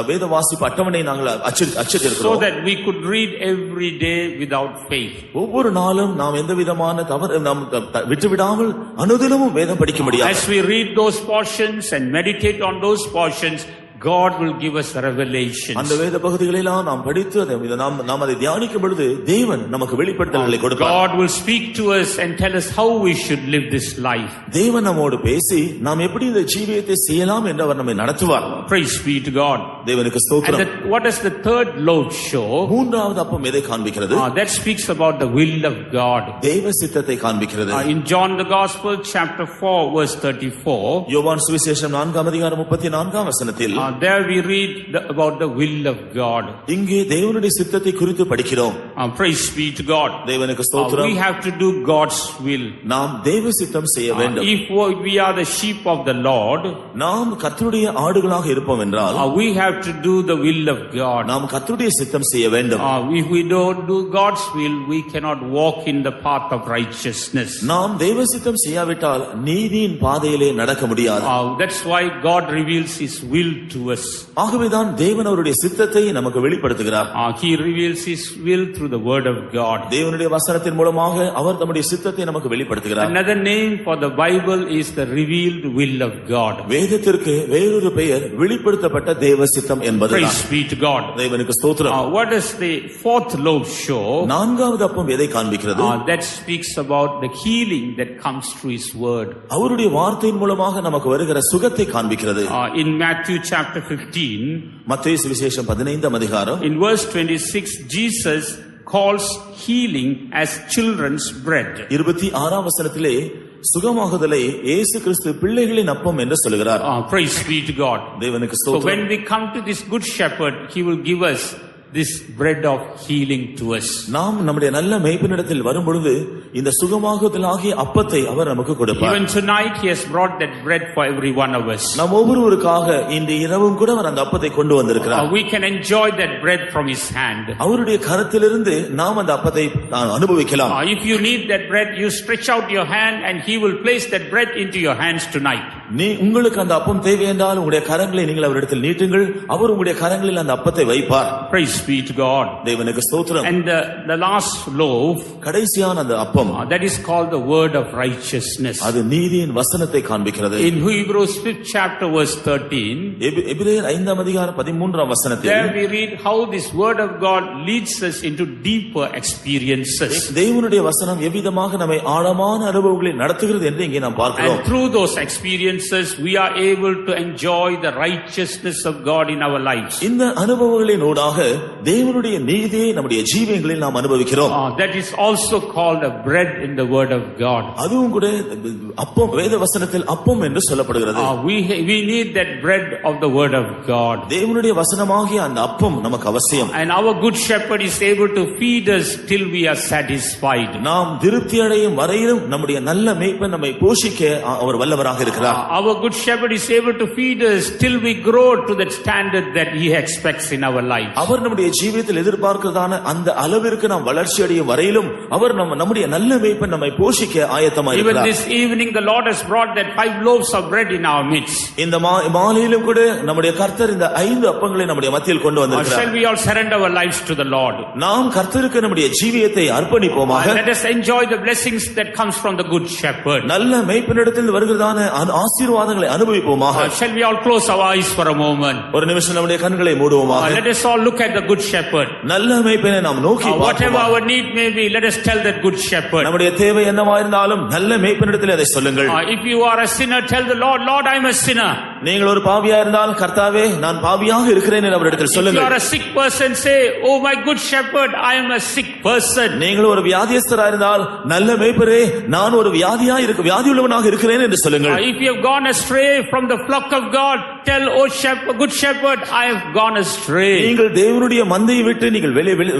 வேத வாசிப்பு அட்டவணை நாங்கள் அச்சிட்டிருக்கிறோம். So that we could read every day without faith. ஒவ்வொரு நாளும் நாம் எந்த விதமான தவறு நாம் விட்டுவிடாமல் அனுதினமும் வேதம் படிக்க முடியாது. As we read those portions and meditate on those portions, God will give us revelation. அந்த வேத பகுதிகளெல்லாம் நாம் படித்து நாம் அதை தியானிக்கும் பொழுது தேவன் நமக்கு வெளிப்படுத்தல்களை கொடுப்பார். God will speak to us and tell us how we should live this life. தேவன் நம்மோடு பேசி நாம் எப்படி இந்த ஜீவியத்தை செய்யலாம் என்று அவர் நம்மை நடத்துவார். Praise be to God. தேவனுக்கு ஸ்தோத்திரம். And what does the third loaf show? மூன்றாவது அப்பம் எதை காண்பிக்கிறது? That speaks about the will of God. தேவ சித்தத்தை காண்பிக்கிறது. In John the Gospel chapter 4 verse 34, யோவான் சுவிசேஷம் 4ஆம் அதிகாரம் 34ஆம் வசனத்தில் there we read about the will of God. இங்கே தேவனுடைய சித்தத்தை குறித்து படிக்கிறோம். Praise be to God. தேவனுக்கு ஸ்தோத்திரம். We have to do God's will. நாம் தேவ சித்தம் செய்ய வேண்டும். If we are the sheep of the Lord, நாம் கர்த்தருடைய ஆடுகளாக இருப்போம் என்றால் we have to do the will of God. நாம் கர்த்தருடைய சித்தம் செய்ய வேண்டும். If we don't do God's will, we cannot walk in the path of righteousness. நாம் தேவ சித்தம் செய்யாவிட்டால் நீதியின் பாதையிலே நடக்க முடியாது. That's why God reveals his will to us. ஆகவேதான் தேவன் அவருடைய சித்தத்தை நமக்கு வெளிப்படுத்துகிறார். He reveals his will through the word of God. தேவனுடைய வசனத்தின் மூலமாக அவர் தம்முடைய சித்தத்தை நமக்கு வெளிப்படுத்துகிறார். Another name for the Bible is the revealed will of God. வேதத்திற்கு வேறொரு பெயர் வெளிப்படுத்தப்பட்ட தேவ சித்தம் என்பதுதான். Praise be to God. தேவனுக்கு ஸ்தோத்திரம். What does the fourth loaf show? நான்காவது அப்பம் எதை காண்பிக்கிறது? That speaks about the healing that comes through his word. அவருடைய வார்த்தையின் மூலமாக நமக்கு வருகிற சுகத்தை காண்பிக்கிறது. In Matthew chapter 15, மத்தேயு சுவிசேஷம் 15ஆம் அதிகாரம் in verse 26, Jesus calls healing as children's bread. 26ஆம் வசனத்திலே சுகமாகுதலை இயேசு கிறிஸ்து பிள்ளைகளின் அப்பம் என்று சொல்கிறார். Praise be to God. தேவனுக்கு So ஸ்தோத்திரம். when we come to this good shepherd, he will give us this bread of healing to us. நாம் நம்முடைய நல்ல மேய்ப்பனிடத்தில் வரும் பொழுது இந்த சுகமாகுதலாகிய அப்பத்தை அவர் நமக்கு கொடுப்பார். Even tonight he has brought that bread for every one of us. நாம் ஒவ்வொருவருக்காக இன்று இரவும் கூட அவர் அந்த அப்பத்தை கொண்டு வந்திருக்கிறார். We can enjoy that bread from his hand. அவருடைய கரத்திலிருந்து நாம் அந்த அப்பத்தை அனுபவிக்கலாம். If you need that bread, you stretch out your hand and he will place that bread into your hands tonight. உங்களுக்கு அந்த அப்பம் தேவை என்றால் உங்களுடைய கரங்களை நீங்கள் அவரிடத்தில் நீட்டுங்கள், அவர் உங்களுடைய கரங்களில் அந்த அப்பத்தை வைப்பார். Praise be to God. தேவனுக்கு ஸ்தோத்திரம். And the last loaf, கடைசியான அந்த அப்பம், that is called the word of righteousness. அது நீதியின் வசனத்தை காண்பிக்கிறது. In Hebrews 5th chapter verse 13, எபிரேயர் 5ஆம் அதிகாரம் 13ஆம் வசனத்தில் there we read how this word of God leads us into deeper experiences. தேவனுடைய வசனம் எவ்விதமாக நம்மை ஆழமான அனுபவங்களை நடத்துகிறது என்று இங்கே நாம் பார்க்கிறோம். And through those experiences we are able to enjoy the righteousness of God in our lives. இந்த அனுபவங்களின் ஊடாக தேவனுடைய நீதியை நம்முடைய ஜீவியங்களில் நாம் அனுபவிக்கிறோம். That is also called a bread in the word of God. அதுவும் கூட அப்பம் வேத வசனத்தில் அப்பம் என்று சொல்லப்படுகிறது. We need that bread of the word of God. தேவனுடைய வசனமாகிய அந்த அப்பம் நமக்கு அவசியம். And our good shepherd is able to feed us till we are satisfied. நாம் திருப்தி அடையும் வரையிலும் நம்முடைய நல்ல மேய்ப்பன் நம்மை போஷிக்க அவர் வல்லவராக இருக்கிறார். Our good shepherd is able to feed us till we grow to that standard that he expects in our life. அவர் நம்முடைய ஜீவியத்தில் எதிர்பார்க்கிறதான அந்த அளவிற்கு நாம் வளர்ச்சி அடையும் வரையிலும் அவர் நம்முடைய நல்ல மேய்ப்பன் நம்மை போஷிக்க ஆயத்தமாக இருக்கிறார். Even this evening the Lord has brought that 5 loaves of bread in our midst. இந்த மாலையிலும் கூட நம்முடைய கர்த்தர் இந்த 5 அப்பங்களை நம்முடைய மத்தியில் கொண்டு வந்திருக்கிறார். Shall we all surrender our lives to the Lord? நாம் கர்த்தருக்கு நம்முடைய ஜீவியத்தை அர்ப்பணிப்போமாக. Let us enjoy the blessings that comes from the good shepherd. நல்ல மேய்ப்பனிடத்தில் வருகிறதான ஆசீர்வாதங்களை அனுபவிப்போமாக. Shall we all close our eyes for a moment? ஒரு நிமிஷம் நம்முடைய கண்களை மூடுவோமாக. Let us all look at the good shepherd. நல்ல மேய்ப்பனை நாம் நோக்கி பார்ப்போம். Whatever our need may be, let us tell that good shepherd. நம்முடைய தேவை என்னவா இருந்தாலும் நல்ல மேய்ப்பனிடத்தில் அதை சொல்லுங்கள். If you are a sinner, tell the Lord, Lord, I am a sinner. நீங்கள் ஒரு பாவியா இருந்தால் கர்த்தாவே நான் பாவியாக இருக்கிறேன் என்று அவரிடத்தில் If you சொல்லுங்கள். are a sick person, say, oh my good shepherd, I am a sick person. நீங்கள் ஒரு வியாதியஸ்தரா இருந்தால் நல்ல மேய்ப்பரே நான் ஒரு வியாதியுள்ளவனாக இருக்கிறேன் என்று சொல்லுங்கள். If you have gone astray from the flock of God, tell, oh shepherd, good shepherd, I have gone astray. நீங்கள் தேவனுடைய மந்தையை விட்டு நீங்கள்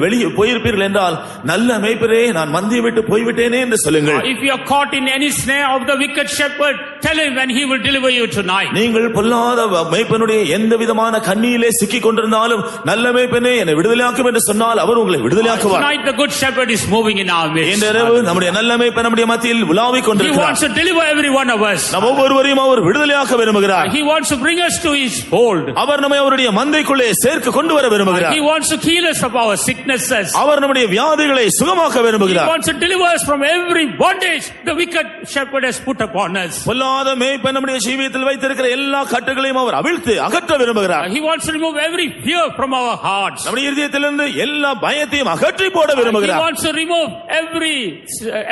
வெளியே போயிருப்பீர்கள் என்றால் நல்ல மேய்ப்பரே நான் மந்தையை விட்டு போய்விட்டேனே என்று சொல்லுங்கள். If you are caught in any snare of the wicked shepherd, tell him and he will deliver you tonight. நீங்கள் பொல்லாத மேய்ப்பனுடைய எந்த விதமான கண்ணியிலே சிக்கிக் கொண்டிருந்தாலும் நல்ல மேய்ப்பனே என்னை விடுதலையாக்கும் என்று சொன்னால் அவர் உங்களை விடுதலையாக்குவார். Tonight the good shepherd is moving in our midst. இந்த இரவு நம்முடைய நல்ல மேய்ப்பன் நம்முடைய மத்தியில் உலாவிக் He கொண்டிருக்கிறார். wants to deliver every one of us. நம் ஒவ்வொருவரையும் அவர் விடுதலையாக்க விரும்புகிறார். He wants to bring us to his fold. அவர் நம்மை அவருடைய மந்தைக்குள்ளே சேர்க்க கொண்டு வர விரும்புகிறார். He wants to heal us of our sicknesses. அவர் நம்முடைய வியாதிகளை சுகமாக்க He விரும்புகிறார். wants to deliver us from every bondage the wicked shepherd has put upon us. பொல்லாத மேய்ப்பன் நம்முடைய ஜீவியத்தில் வைத்திருக்கிற எல்லா கட்டுகளையும் அவர் அவிழ்த்து அகற்ற விரும்புகிறார். He wants to remove every fear from our hearts. நம்முடைய இதயத்திலிருந்து எல்லா பயத்தையும் அகற்றி போட He விரும்புகிறார். wants to remove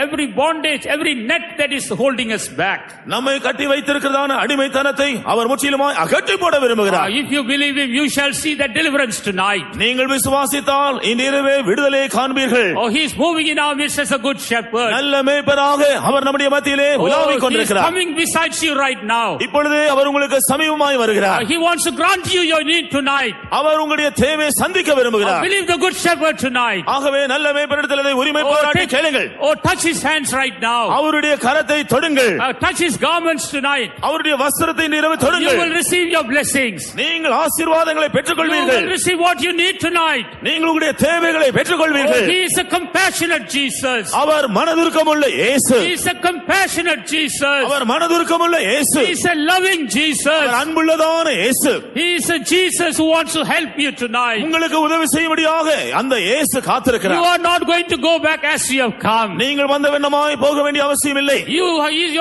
every bondage, every net that is holding us back. நம்மை கட்டி வைத்திருக்கிறதான அடிமைத்தனத்தை அவர் முற்றிலுமாய் அகற்றி போட விரும்புகிறார். If you believe him, you shall see that deliverance tonight. நீங்கள் விசுவாசித்தால் இன்றிரவே விடுதலையை காண்பீர்கள். Oh, he is moving in our midst as a good shepherd. நல்ல மேய்ப்பராக அவர் நம்முடைய மத்தியிலே உலாவிக் He is கொண்டிருக்கிறார். coming beside you right now. இப்பொழுதே அவர் உங்களுக்கு சமீபமாய் வருகிறார். He wants to grant you your need tonight. அவர் உங்களுடைய தேவையை சந்திக்க விரும்புகிறார். Believe the good shepherd tonight. ஆகவே நல்ல மேய்ப்பனிடத்தில் அதை உரிமை பாராட்டி கேளுங்கள். Touch his hands right now. அவருடைய கரத்தை தொடுங்கள். Touch his garments tonight. அவருடைய வஸ்திரத்தை இரவு You தொடுங்கள். will receive your blessings. நீங்கள் ஆசீர்வாதங்களை You பெற்றுக்கொள்வீர்கள். will receive what you need tonight. நீங்கள் உங்களுடைய தேவைகளை பெற்றுக்கொள்வீர்கள். He is a compassionate Jesus. அவர் மனதுருக்கமுள்ள இயேசு. He is a compassionate Jesus. அவர் மனதுருக்கமுள்ள இயேசு. He is a loving Jesus. அவர் அன்புள்ளதான இயேசு. He is a Jesus who wants to help you tonight. உங்களுக்கு உதவி செய்யும்படியாக அந்த இயேசு You காத்திருக்கிறார். are not going to go back as you have come. நீங்கள் வந்த வண்ணமாய் போக வேண்டிய அவசியம் இல்லை. You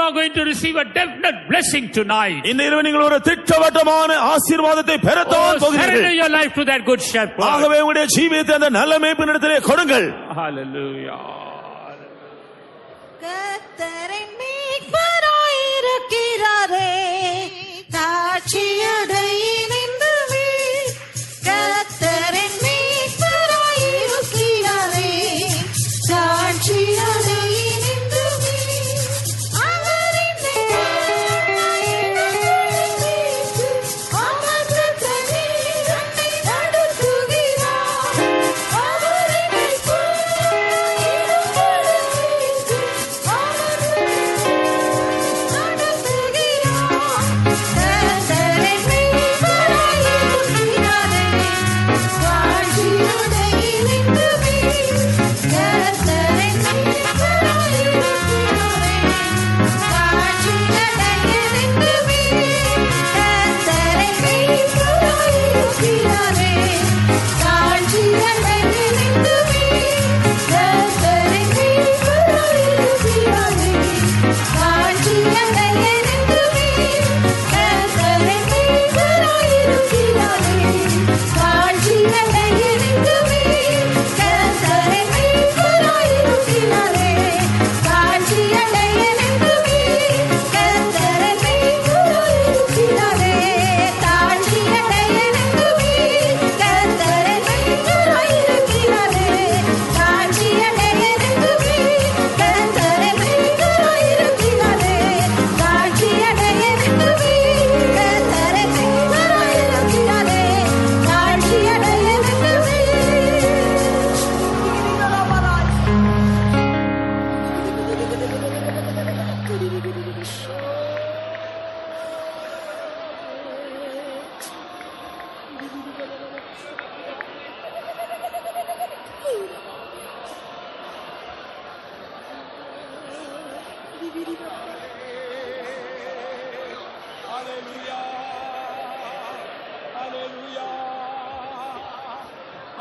are going to receive a definite blessing tonight. இந்த இரவு நீங்கள் ஒரு திட்டவட்டமான ஆசீர்வாதத்தை பெறத்தான் Surrender போகிறீர்கள். your life to that good shepherd. ஆகவே உங்களுடைய ஜீவியத்தை அந்த நல்ல மேய்ப்பனிடத்திலே கொடுங்கள். Hallelujah. கர்த்தரின் மீட்பராயிருக்கிறாரே, தாட்சியடை நின்றுவே. கர்த்தரின் மீட்பராயிருக்கிறாரே, தாட்சியடை நின்றுவே. அவரின் அமர்ந்த தண்ணீர் என்னை நடத்துகிறார். அவரின்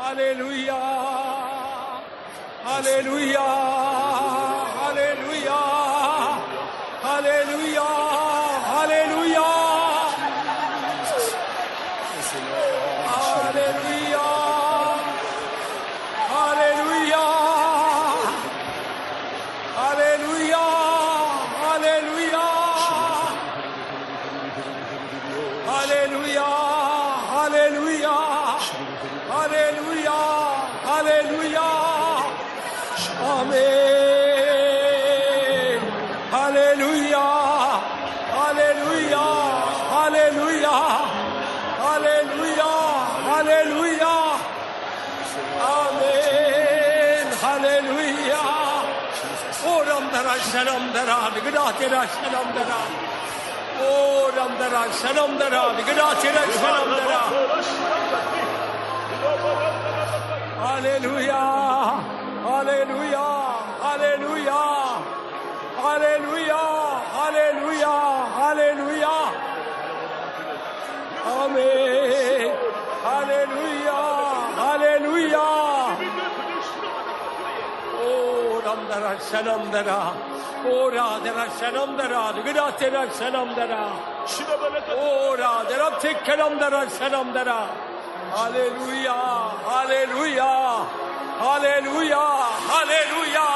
Hallelujah. Hallelujah. Hallelujah. Hallelujah. Hallelujah. Hallelujah. Hallelujah. Hallelujah. Hallelujah. Hallelujah. Hallelujah. Hallelujah. Hallelujah. Amen. Hallelujah. Hallelujah. Hallelujah. Hallelujah. Hallelujah. Amen. Hallelujah. Oh, Ramdara, Sharamdara, Vigadachira, Sharamdara. Oh, Ramdara, Sharamdara, Vigadachira, Sharamdara. Hallelujah. Hallelujah. Hallelujah. Hallelujah. Hallelujah. Hallelujah. Amen. Hallelujah. Hallelujah. Oh, Ramdara, Shanamdara. Oh, Radhara, Shanamdara. Vigadachira, Shanamdara. Oh, Radhara, Tikkaramdara, Shanamdara. Hallelujah. Hallelujah. Hallelujah. Hallelujah.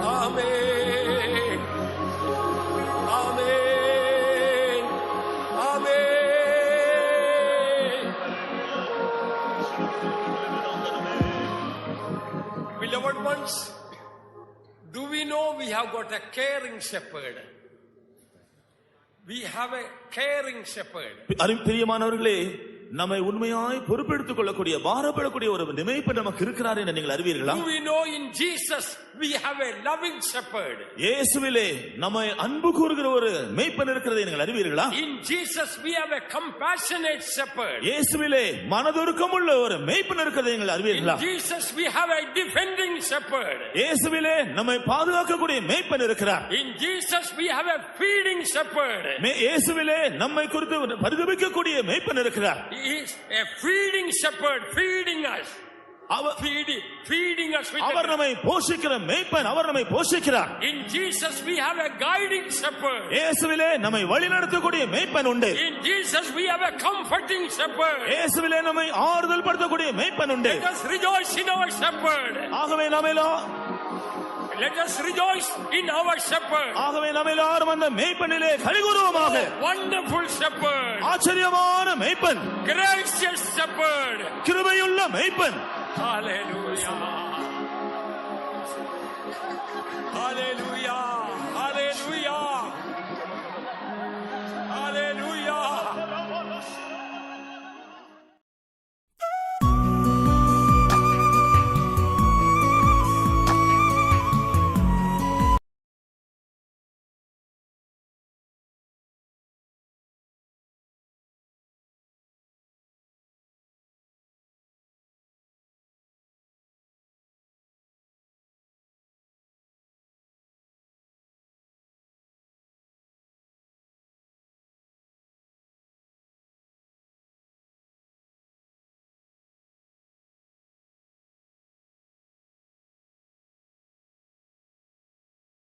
Amen. Amen. Amen. Beloved ones, do we know we have got a caring shepherd? We have a caring shepherd. பிரியமானவர்களே, நம்மை உண்மையாய் பொறுப்பெடுத்துக் கொள்ளக்கூடிய பாரப்படக்கூடிய ஒரு நிமைப்பு நமக்கு இருக்கிறார் என்று நீங்கள் அறிவீர்களா? Do we know in Jesus we have a loving shepherd? இயேசுவிலே நம்மை அன்பு கூறுகிற ஒரு மேய்ப்பன் இருக்கிறதை நீங்கள் அறிவீர்களா? In Jesus we have a compassionate shepherd. இயேசுவிலே மனதுருக்கமுள்ள ஒரு மேய்ப்பன் இருக்கிறதை நீங்கள் அறிவீர்களா? In Jesus we have a defending shepherd. இயேசுவிலே நம்மை பாதுகாக்கக்கூடிய மேய்ப்பன் இருக்கிறார். In Jesus we have a feeding shepherd. இயேசுவிலே நம்மை குறித்து பரிதபிக்கக்கூடிய மேய்ப்பன் இருக்கிறார். He is a feeding shepherd, feeding us. Feeding us with அவர் நம்மை போஷிக்கிற மேய்ப்பன், அவர் நம்மை போஷிக்கிறார். In Jesus we have a guiding shepherd. இயேசுவிலே நம்மை வழிநடத்தக்கூடிய மேய்ப்பன் உண்டு. In Jesus we have a comforting shepherd. இயேசுவிலே நம்மை ஆறுதல் படுத்தக்கூடிய மேய்ப்பன் உண்டு. Let us rejoice in our shepherd. ஆகவே Let us rejoice in our shepherd. ஆகவே நாம் எல்லாரும் அந்த மேய்ப்பனிலே களிகூறுவோமாக. Wonderful shepherd. ஆச்சரியமான மேய்ப்பன். Gracious shepherd. கிருபையுள்ள மேய்ப்பன். Hallelujah. Hallelujah.